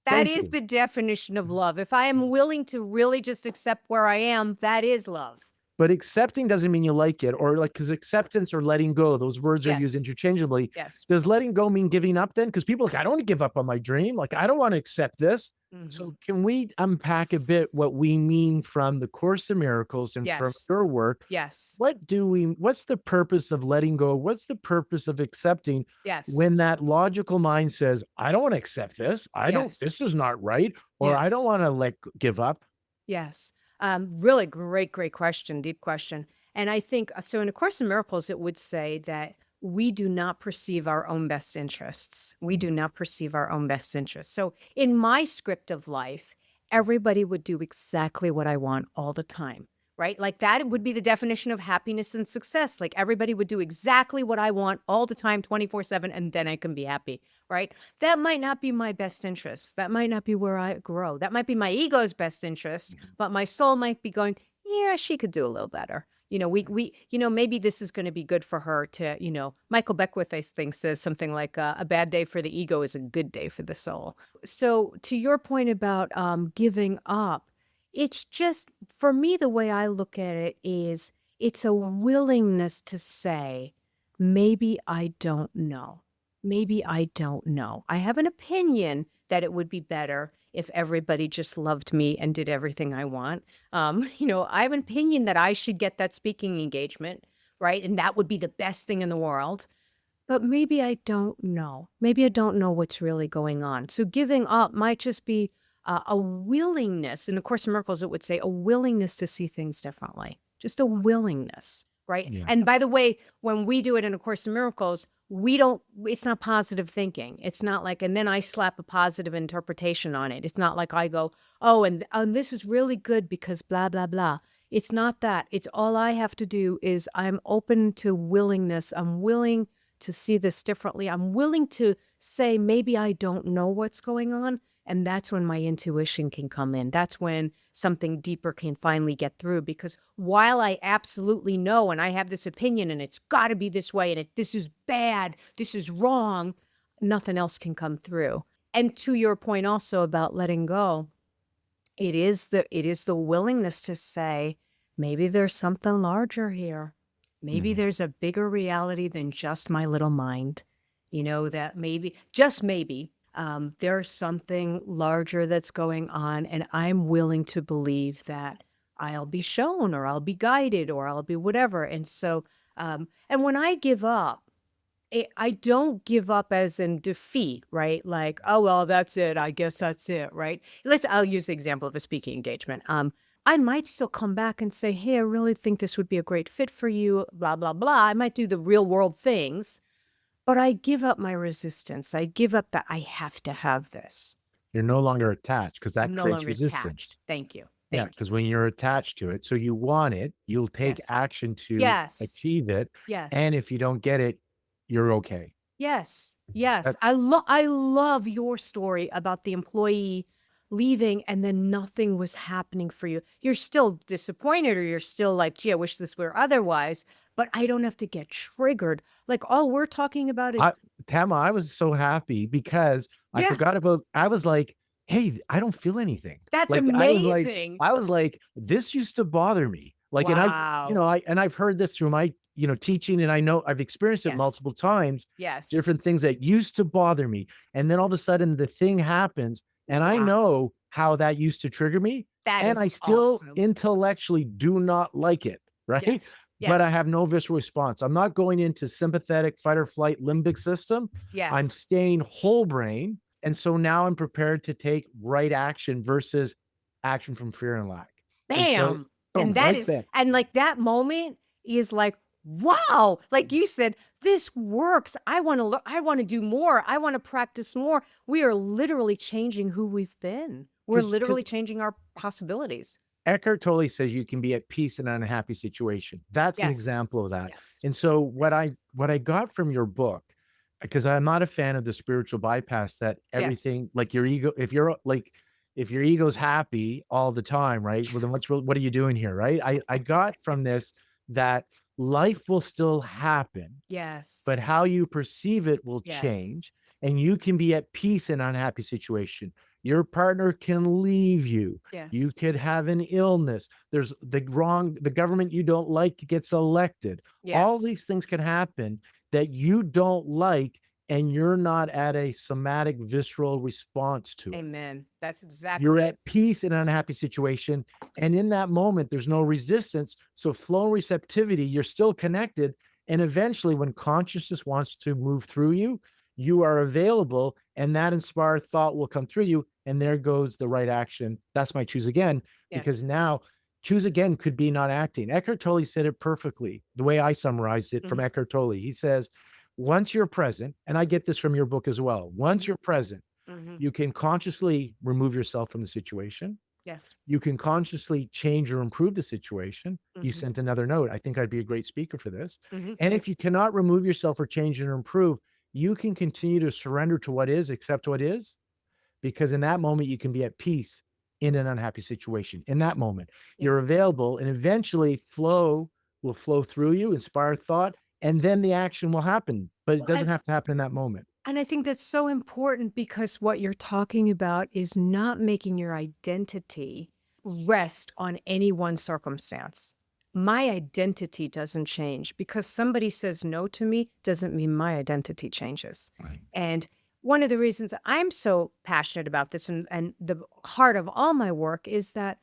That thank is you. the definition of love. If I am willing to really just accept where I am, that is love. But accepting doesn't mean you like it, or like, because acceptance or letting go, those words are used Yes, interchangeably. yes. Does letting go mean giving up then? Because people are like, I don't want to give up on my dream. Like, I don't want to accept this. Mhm. So can we unpack a bit what we mean from the Course in Miracles and from Yes, your work? yes, What's the purpose of letting go? What's the purpose of accepting yes, when that logical mind says, I don't want to accept this. yes, This is not right. Or I yes. don't want to give up. Yes. Really great question, deep question. And I think so in A Course in Miracles, it would say that we do not perceive our own best interests. We do not perceive our own best interests. So in my script of life, everybody would do exactly what I want all the time, right? Like that would be the definition of happiness and success. Like everybody would do exactly what I want all the time, 24/7, and then I can be happy, right? That might not be my best interest. That might not be where I grow. That might be my ego's best interest, but my soul might be going, yeah, she could do a little better. Maybe this is going to be good for her to, Michael Beckwith, I think, says something like a bad day for the ego is a good day for the soul. So to your point about giving up, it's just, for me, the way I look at it is it's a willingness to say, maybe I don't know. Maybe I don't know. I have an opinion that it would be better if everybody just loved me and did everything I want. I have an opinion that I should get that speaking engagement, right? And that would be the best thing in the world. But maybe I don't know. Maybe I don't know what's really going on. So giving up might just be a willingness. In A Course in Miracles, it would say a willingness to see things differently. Just a willingness, right? Yeah. And by the way, when we do it in A Course in Miracles, it's not positive thinking. It's not like, and then I slap a positive interpretation on it. It's not like I go, oh, and this is really good because blah, blah, blah. It's not that. It's all I have to do is I'm open to willingness. I'm willing to see this differently. I'm willing to say, maybe I don't know what's going on. And that's when my intuition can come in. That's when something deeper can finally get through. Because while I absolutely know and I have this opinion and it's got to be this way and this is bad, this is wrong, nothing else can come through. And to your point also about letting go, it is the willingness to say, maybe there's something larger here. Maybe there's a bigger reality than just my little mind. That maybe, just maybe, There's something larger that's going on, and I'm willing to believe that I'll be shown or I'll be guided or I'll be whatever. And so, and when I give up, I don't give up as in defeat, right? Like, oh, well, that's it. I guess that's it, right? I'll use the example of a speaking engagement. I might still come back and say, hey, I really think this would be a great fit for you, blah, blah, blah. I might do the real world things, but I give up my resistance. I give up that I have to have this. You're no longer attached because that I'm no creates longer resistance. attached. Thank you. Yeah, Thank you. because when you're attached to it, so you want it, you'll take Yes. action to Yes. achieve it. Yes. And if you don't get it, you're okay. Yes. Yes. That's I love your story about the employee leaving and then nothing was happening for you. You're still disappointed or you're still like, gee, I wish this were otherwise, but I don't have to get triggered. Like all we're talking about is Tama, I was so happy because I Yeah. forgot about, I was like, hey, I don't feel anything. that's Like amazing. I was like, this used to bother me. Like, and Wow. I've heard this through my, teaching, and I know I've experienced it Yes. multiple times, Yes. different things that used to bother me. And then all of a sudden the thing happens and I Wow. know how that used to trigger me. That And is I still awesome. intellectually do not like it. Right. Yes. But I Yes. have no visceral response. I'm not going into sympathetic fight or flight limbic system. I'm Yes. staying whole brain. And so now I'm prepared to take right action versus action from fear and lack. And so, Bam. boom, And that right is, there. and like that moment is like, wow. Like you said, this works. I want to look, I want to do more. I want to practice more. We are literally changing who we've been. We're 'Cause- literally changing our possibilities. Eckhart Tolle says you can be at peace in an unhappy situation. That's an Yes. example of that. Yes. And so what Yes. I got from your book, because I'm not a fan of the spiritual bypass that Yes. everything like your ego, if your ego's happy all the time, right? Well, then what are you doing here, right? I got from this that life will still happen, Yes. but how you perceive it will change, Yes. and you can be at peace in an unhappy situation. Your partner can leave you. Yes. You could have an illness. There's the government you don't like gets elected. All Yes. these things can happen that you don't like, and you're not at a somatic visceral response to it. Amen. That's exactly You're it. at peace in an unhappy situation. And in that moment, there's no resistance. So flow and receptivity, you're still connected. And eventually, when consciousness wants to move through you, you are available, and that inspired thought will come through you. And there goes the right action. That's my choose again, Yes. because now choose again could be not acting. Eckhart Tolle said it perfectly, the way I summarized it from Eckhart Tolle. He says, once you're present, and I get this from your book as well, once you're present, you can consciously remove yourself from the situation. Yes. You can consciously change or improve the situation. You sent another note. I think I'd be a great speaker for this. And if you cannot remove yourself or change or improve, you can continue to surrender to what is, accept what is, because in that moment, you can be at peace in an unhappy situation. In that moment, you're Yes. available, and eventually flow will flow through you, inspire thought, and then the action will happen. But it Well, doesn't have to happen in that moment. And I think that's so important because what you're talking about is not making your identity rest on any one circumstance. My identity doesn't change because somebody says no to me doesn't mean my identity changes. Right. And one of the reasons I'm so passionate about this and the heart of all my work is that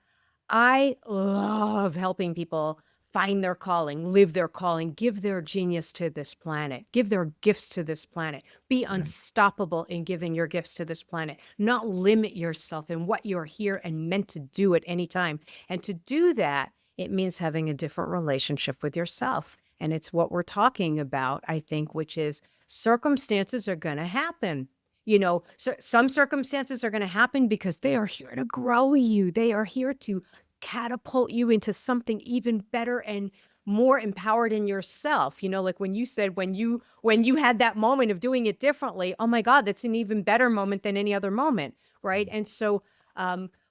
I love helping people find their calling, live their calling, give their genius to this planet, give their gifts to this planet, be unstoppable in giving your gifts to this planet, not limit yourself in what you're here and meant to do at any time. And to do that, it means having a different relationship with yourself. And it's what we're talking about, I think, which is circumstances are going to happen. So some circumstances are going to happen because they are here to grow you. They are here to catapult you into something even better and more empowered in yourself. Like when you said, when you had that moment of doing it differently, oh my God, that's an even better moment than any other moment. Right. And so,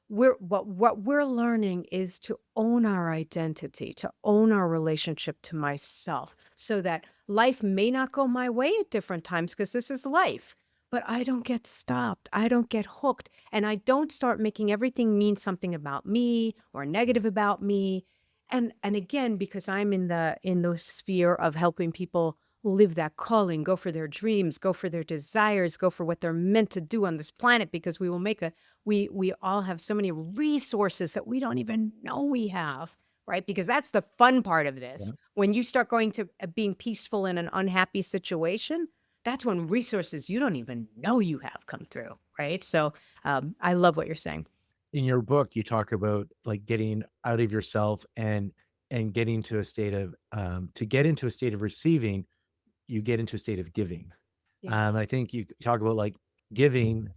what we're learning is to own our identity, to own our relationship to myself so that life may not go my way at different times because this is life. But I don't get stopped. I don't get hooked. And I don't start making everything mean something about me or negative about me. And again, because I'm in the sphere of helping people live that calling, go for their dreams, go for their desires, go for what they're meant to do on this planet, because we will make a we all have so many resources that we don't even know we have, right? Because that's the fun part of this. Yeah. When you start going to being peaceful in an unhappy situation, that's when resources you don't even know you have come through, right? So I love what you're saying. In your book, you talk about like getting out of yourself and getting to a state of to get into a state of receiving, you get into a state of giving. Yes. I think you talk about like giving,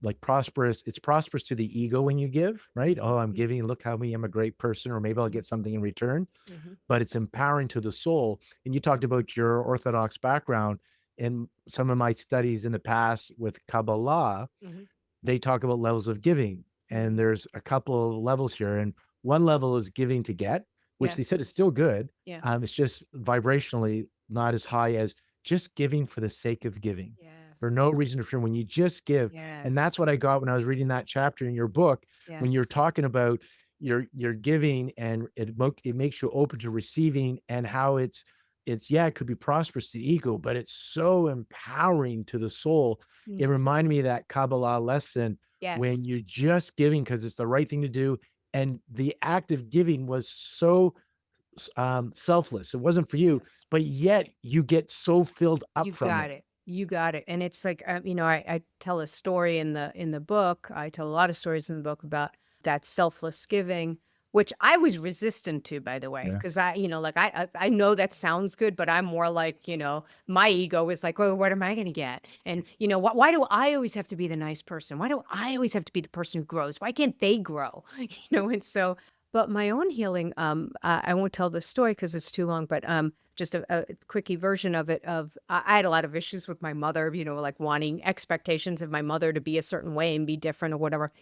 like prosperous. It's prosperous to the ego when you give, right? Oh, I'm Mhm, giving. Look how me, I'm a great person, or maybe I'll mhm, get something in return. mhm. But it's empowering to the soul. And you talked about your Orthodox background. In some of my studies in the past with Kabbalah, Mhm, they talk about levels of giving, and mhm. there's a couple of levels here. And one level is giving to get, which they Yes. said is still good. Yeah. It's just vibrationally not as high as just giving for the sake of giving, for Yes. no reason for when you just give. And Yes. that's what I got when I was reading that chapter in your book, when you're Yes. talking about your giving, and it makes you open to receiving, and how it's yeah, it could be prosperous to the ego, but it's so empowering to the soul. It Mm. reminded me of that Kabbalah lesson when Yes. you're just giving because it's the right thing to do. And the act of giving was so selfless. It wasn't for you, Yes. but yet you get so filled up You from got it. it. You got it. And it's like, I tell a story in the book. I tell a lot of stories in the book about that selfless giving, which I was resistant to, by the way, Yeah. because like I know that sounds good, but I'm more like, my ego is like, well, what am I going to get? And why do I always have to be the nice person? Why do I always have to be the person who grows? Why can't they grow? And so, but my own healing, I won't tell the story because it's too long, but just a quickie version of it. I had a lot of issues with my mother, like wanting expectations of my mother to be a certain way and be different or whatever.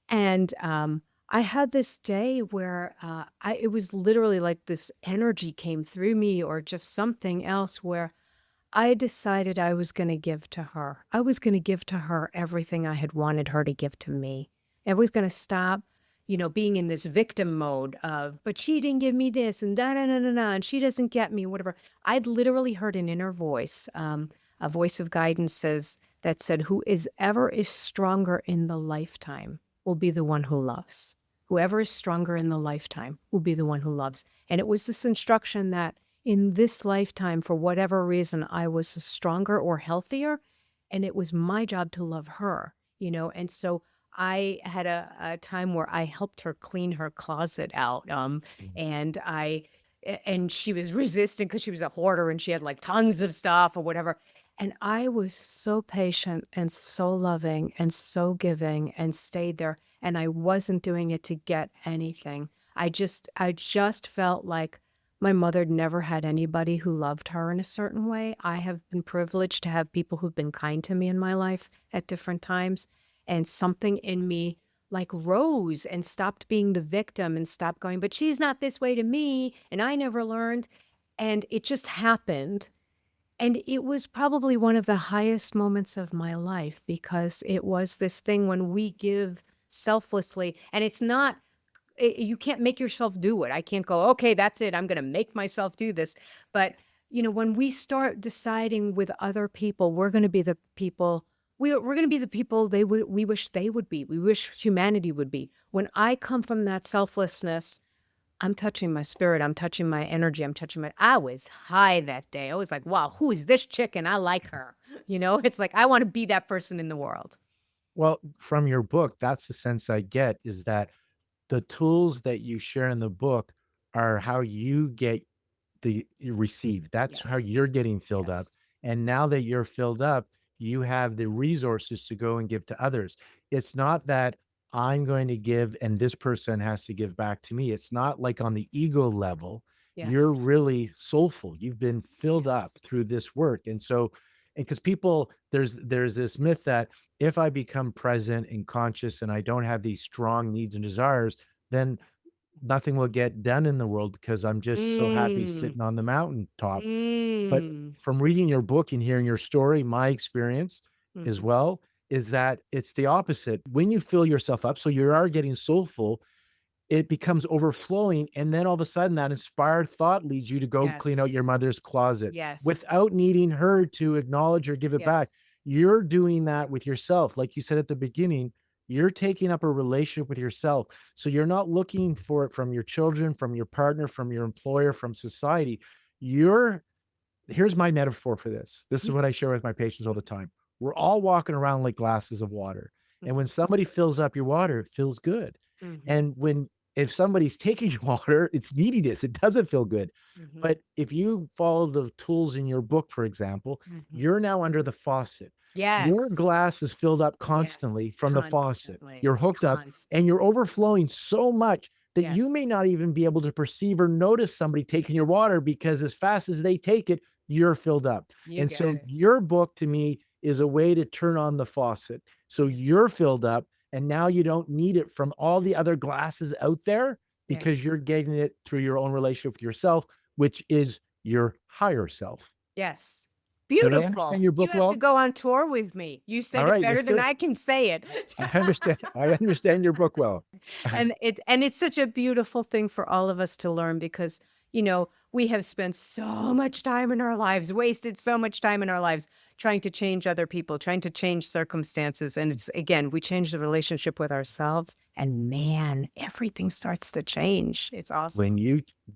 And I had this day where it was literally like this energy came through me, or just something else, where I decided I was going to give to her. I was going to give to her everything I had wanted her to give to me. I was going to stop, being in this victim mode of, but she didn't give me this and da da da da da, and she doesn't get me, whatever. I'd literally heard an inner voice, a voice of guidance that said, "Who is ever is stronger in the lifetime will be the one who loves. Whoever is stronger in the lifetime will be the one who loves." And it was this instruction that in this lifetime, for whatever reason, I was stronger or healthier, and it was my job to love her, And so I had a time where I helped her clean her closet out, Mm. and and she was resistant because she was a hoarder and she had like tons of stuff or whatever. And I was so patient and so loving and so giving and stayed there. And I wasn't doing it to get anything. I just felt like my mother never had anybody who loved her in a certain way. I have been privileged to have people who've been kind to me in my life at different times. And something in me like rose and stopped being the victim and stopped going, but she's not this way to me. And I never learned. And it just happened. And it was probably one of the highest moments of my life, because it was this thing when we give selflessly, and it's not you can't make yourself do it. I can't go, okay, that's it. I'm going to make myself do this. But, when we start deciding with other people, we're going to be the people, we're going to be the people we wish they would be. We wish humanity would be. When I come from that selflessness, I'm touching my spirit. I'm touching my energy. I was high that day. I was like, wow, who is this chick? And I like her. It's like, I want to be that person in the world. Well, from your book, that's the sense I get, is that the tools that you share in the book are how you get you receive. That's how Yes. you're getting filled up. Yes. And now that you're filled up, you have the resources to go and give to others. It's not that I'm going to give and this person has to give back to me. It's not like on the ego level. You're Yes. really soulful. You've been filled up Yes. through this work. And so, and because people, there's this myth that if I become present and conscious and I don't have these strong needs and desires, then nothing will get done in the world because I'm just so happy Mm. sitting on the mountaintop. But Mm. from reading your book and hearing your story, my experience as Mhm. well is that it's the opposite. When you fill yourself up, so you are getting soulful, it becomes overflowing. And then all of a sudden that inspired thought leads you to go clean out Yes. your mother's closet Yes. without needing her to acknowledge or give it back. Yes. You're doing that with yourself. Like you said at the beginning, you're taking up a relationship with yourself. So you're not looking for it from your children, from your partner, from your employer, from society. You're Here's my metaphor for this. This is what I share with my patients all the time. We're all walking around like glasses of water. And when somebody fills up your water, it feels good. Mhm. And if somebody's taking your water, it's neediness. It doesn't feel good. Mhm. But if you follow the tools in your book, for example, Mhm. you're now under the faucet. Your Yes. glass is filled up constantly Yes. from the faucet. Constantly. You're hooked up and you're overflowing so much that you may Yes. not even be able to perceive or notice somebody taking your water, because as fast as they take it, you're filled up. You And got so it. your book to me is a way to turn on the faucet. So Yes. you're filled up and now you don't need it from all the other glasses out there, because Yes. you're getting it through your own relationship with yourself, which is your higher self. Yes. Did I Beautiful. understand your book You have well? to go on tour with me. You said All it right, better let's than do it. I can say it. I understand your book well. And it's such a beautiful thing for all of us to learn, because we have spent so much time in our lives, wasted so much time in our lives trying to change other people, trying to change circumstances. And it's, again, we change the relationship with ourselves, and man, everything starts to change. It's awesome.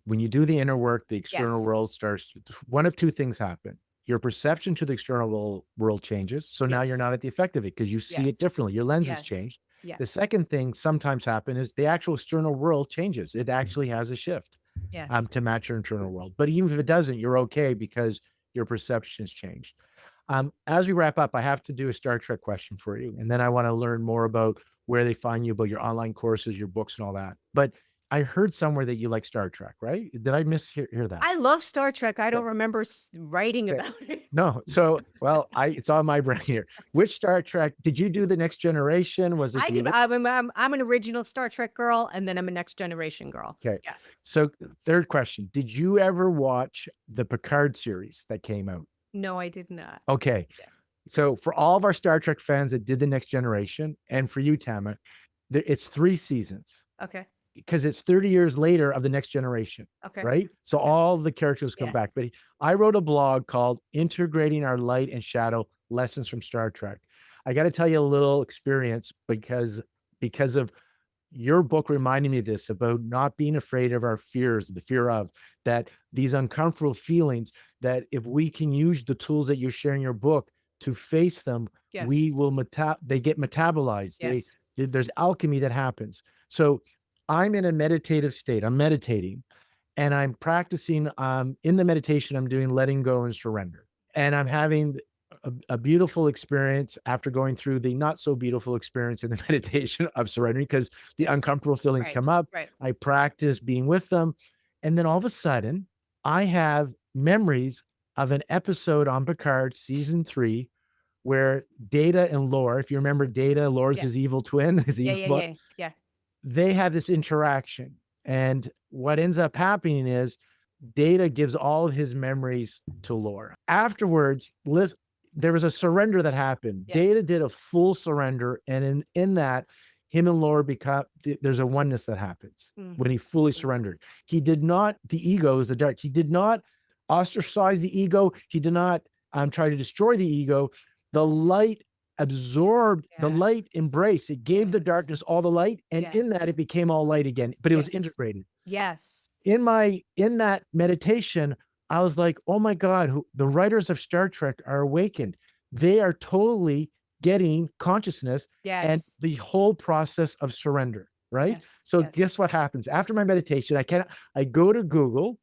When you do the inner work, the external Yes. world starts. One of two things happen. Your perception to the external world changes. So now you're Yes. not at the effect of it because you see it Yes. differently. Your lens has Yes. changed. The Yes. second thing sometimes happen is the actual external world changes. It actually has a shift Yes. to match your internal world. But even if it doesn't, you're okay because your perception's changed. As we wrap up, I have to do a Star Trek question for you. And then I want to learn more about where they find you, about your online courses, your books, and all that. But I heard somewhere that you like Star Trek, right? Did I hear that? I love Star Trek. I don't remember writing Okay. about it. No. So, well, it's on my brain here. Which Star Trek did you do? The Next Generation? Was it I'm an original Star Trek girl, and then I'm a Next Generation girl. Okay. Yes. So, third question. Did you ever watch the Picard series that came out? No, I did not. Okay. Yeah. So for all of our Star Trek fans that did the Next Generation, and for you, Tama, it's 3 seasons Okay. because it's 30 years later of the Next Generation, Okay. right? So all the characters come Yeah. back. But I wrote a blog called Integrating Our Light and Shadow Lessons from Star Trek. I got to tell you a little experience because of your book reminding me of this, about not being afraid of our fears, the fear of that, these uncomfortable feelings, that if we can use the tools that you share in your book to face them, Yes. we will they get metabolized. Yes. There's alchemy that happens. So I'm in a meditative state. I'm meditating and I'm practicing. In the meditation, I'm doing letting go and surrender. And I'm having a beautiful experience after going through the not so beautiful experience in the meditation of surrendering, because the uncomfortable feelings come up. Right. I practice being with them. And then all of a sudden, I have memories of an episode on Picard season 3 where Data and Lore, if you remember Data, Lore's his evil twin, Yeah. they have this interaction. And what ends up happening is Data gives all of his memories to Lore. Afterwards, there was a surrender that happened. Yeah. Data did a full surrender. And in that, him and Lore there's a oneness that happens when he fully surrendered. He did not, the ego is the dark. He did not ostracize the ego. He did not try to destroy the ego. The light absorbed, the light embraced. It gave the darkness all the light. And in that, it became all light again, but it was integrated. Yes. In that meditation, I was like, oh my God, the writers of Star Trek are awakened. They are totally getting consciousness and the whole process of surrender, right? Yes. So guess what happens? After my meditation, I go to Google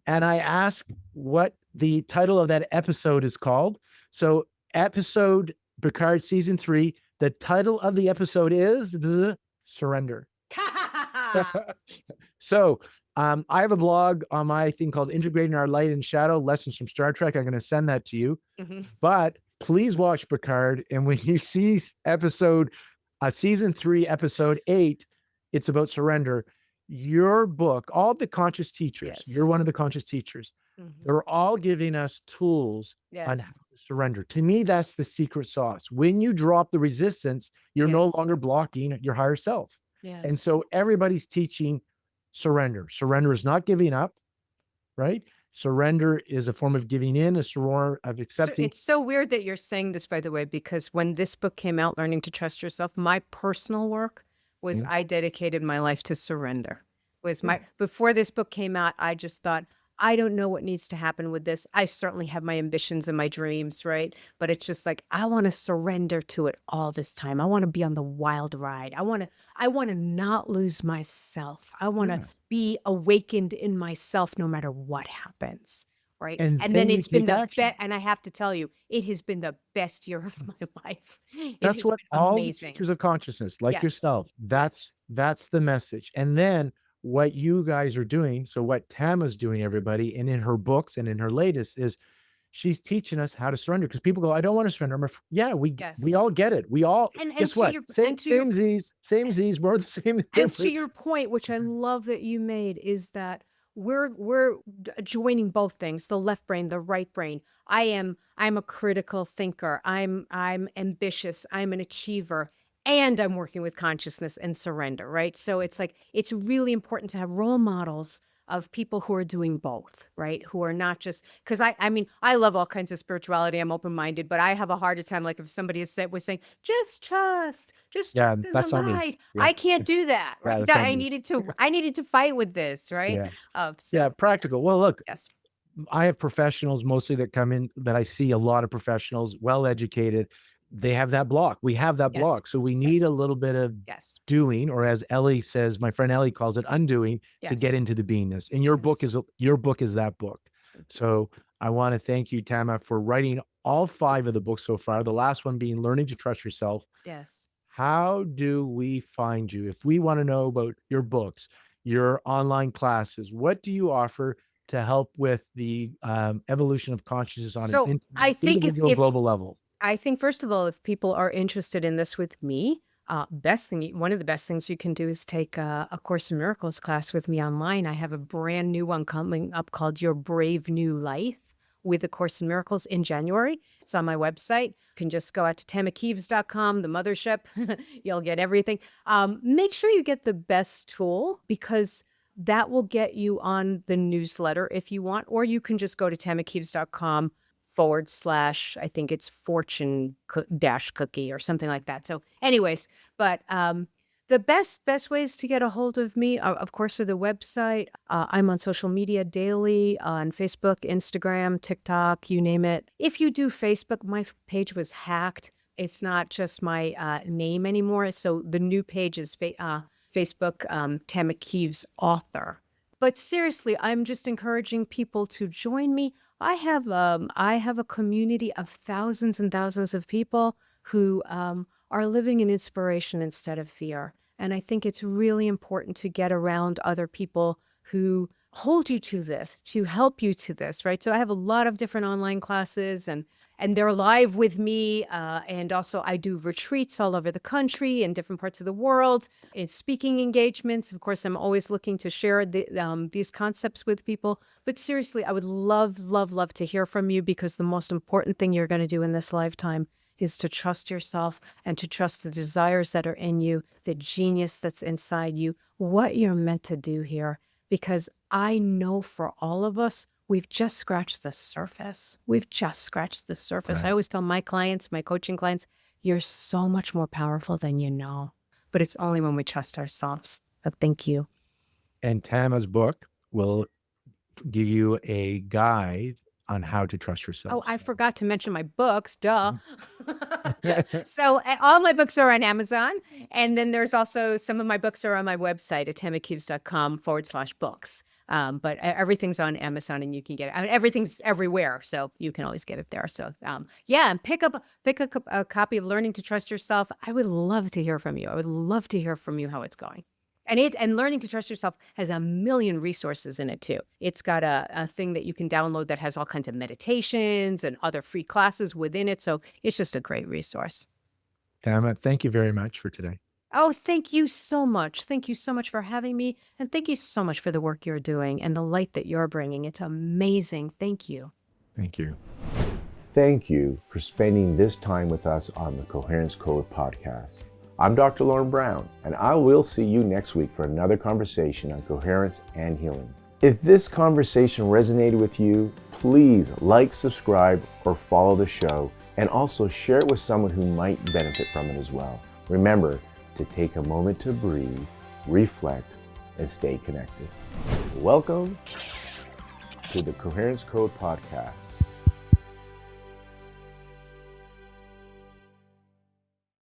and I ask what the title of that episode is called. So episode Picard season 3, the title of the episode is Surrender. So I have a blog on my thing called Integrating Our Light and Shadow Lessons from Star Trek. I'm going to send that to you. But please watch Picard. And when you see season 3, episode 8, it's about surrender. Your book, all the conscious teachers, you're one of the conscious teachers. They're all giving us tools on how to surrender. To me, that's the secret sauce. When you drop the resistance, you're no longer blocking your higher self. And Yes. so everybody's teaching surrender. Surrender is not giving up, right? Surrender is a form of giving in, a surrender of So accepting. it's so weird that you're saying this, by the way, because when this book came out, Learning to Trust Yourself, my personal work was Mm, I dedicated my life to surrender. Was yeah. my before this book came out, I just thought, I don't know what needs to happen with this. I certainly have my ambitions and my dreams, right? But it's just like I want to surrender to it all this time. I want to be on the wild ride. I want to not lose myself. I want to Yeah. be awakened in myself no matter what happens. Right. And And then then you it's been take the action. best. And I have to tell you, it has been the best year of my life. It That's has what been all the amazing. teachers of consciousness, like Yes. yourself, Yes. that's the message. And then what you guys are doing, so what Tama's doing, everybody, and in her books and in her latest is she's teaching us how to surrender because people go, I don't want to surrender. Yeah, we Yes. all get it. We all And guess to what? your Same and to your same Z's, same Z's. We're the same and And to different. your point, which I love that you made, is that we're joining both things, the left brain, the right brain. I'm a critical thinker. I'm ambitious. I'm an achiever. And I'm working with consciousness and surrender, right? So it's like it's really important to have role models of people who are doing both, right? Who are not just because I mean, I love all kinds of spirituality. I'm open-minded, but I have a harder time like if somebody was saying, just Yeah, trust in the that's not me. light. Yeah, I can't do that, yeah, right? that's not I me. needed to I needed to fight with this, right? Yeah, yeah, So yes, practical. Well, look, yes, I have professionals mostly that come in that I see a lot of professionals, well educated. They have that block. We have that yes, block. So we need yes, a little bit of yes, doing, or as Ellie says, my friend Ellie calls it undoing to yes, get into the beingness. And yes. your book is that book. Thank you. So I want to thank you, Tama, for writing all 5 of the books so far. The last one being Learning to Trust Yourself. Yes. How do we find you? If we want to know about your books, your online classes, what do you offer to help with the evolution of consciousness on an So I think individual if global level? I think first of all, if people are interested in this with me, one of the best things you can do is take a Course in Miracles class with me online. I have a brand new one coming up called Your Brave New Life with a Course in Miracles in January. It's on my website. You can just go out to tamakieves.com, the mothership. You'll get everything. Make sure you get the best tool because that will get you on the newsletter if you want, or you can just go to tamakieves.com / I think it's fortune dash cookie or something like that. So anyways, but the best ways to get a hold of me, of course, are the website. I'm on social media daily on Facebook, Instagram, TikTok, you name it. If you do Facebook, my page was hacked. It's not just my name anymore. So the new page is Facebook, Tama Kieves author. But seriously, I'm just encouraging people to join me. I have a community of thousands and thousands of people who are living in inspiration instead of fear. And I think it's really important to get around other people who hold you to this, to help you to this, right? So I have a lot of different online classes and they're live with me. And also I do retreats all over the country in different parts of the world, in speaking engagements. Of course, I'm always looking to share these concepts with people. But seriously, I would love, love, love to hear from you because the most important thing you're going to do in this lifetime is to trust yourself and to trust the desires that are in you, the genius that's inside you, what you're meant to do here. Because I know for all of us, we've just scratched the surface. We've just scratched the surface. I Right. always tell my clients, my coaching clients, you're so much more powerful than you know. But it's only when we trust ourselves. So thank you. And Tama's book will give you a guide on how to trust Oh, yourself. I forgot to mention my books, duh. So- So all my books are on Amazon. And then there's also some of my books are on my website at tamakieves.com / books. But everything's on Amazon and you can get it. I mean, everything's everywhere. So you can always get it there. So yeah, and pick up a copy of Learning to Trust Yourself. I would love to hear from you. I would love to hear from you how it's going. And Learning to Trust Yourself has a million resources in it too. It's got a thing that you can download that has all kinds of meditations and other free classes within it. So it's just a great resource. Tama, thank you very much for today. Oh, thank you so much. Thank you so much for having me. And thank you so much for the work you're doing and the light that you're bringing. It's amazing. Thank you. Thank you. Thank you for spending this time with us on the Coherence Code podcast. I'm Dr. Lauren Brown, and I will see you next week for another conversation on coherence and healing. If this conversation resonated with you, please like, subscribe, or follow the show, and also share it with someone who might benefit from it as well. Remember to take a moment to breathe, reflect, and stay connected. Welcome to the Coherence Code Podcast.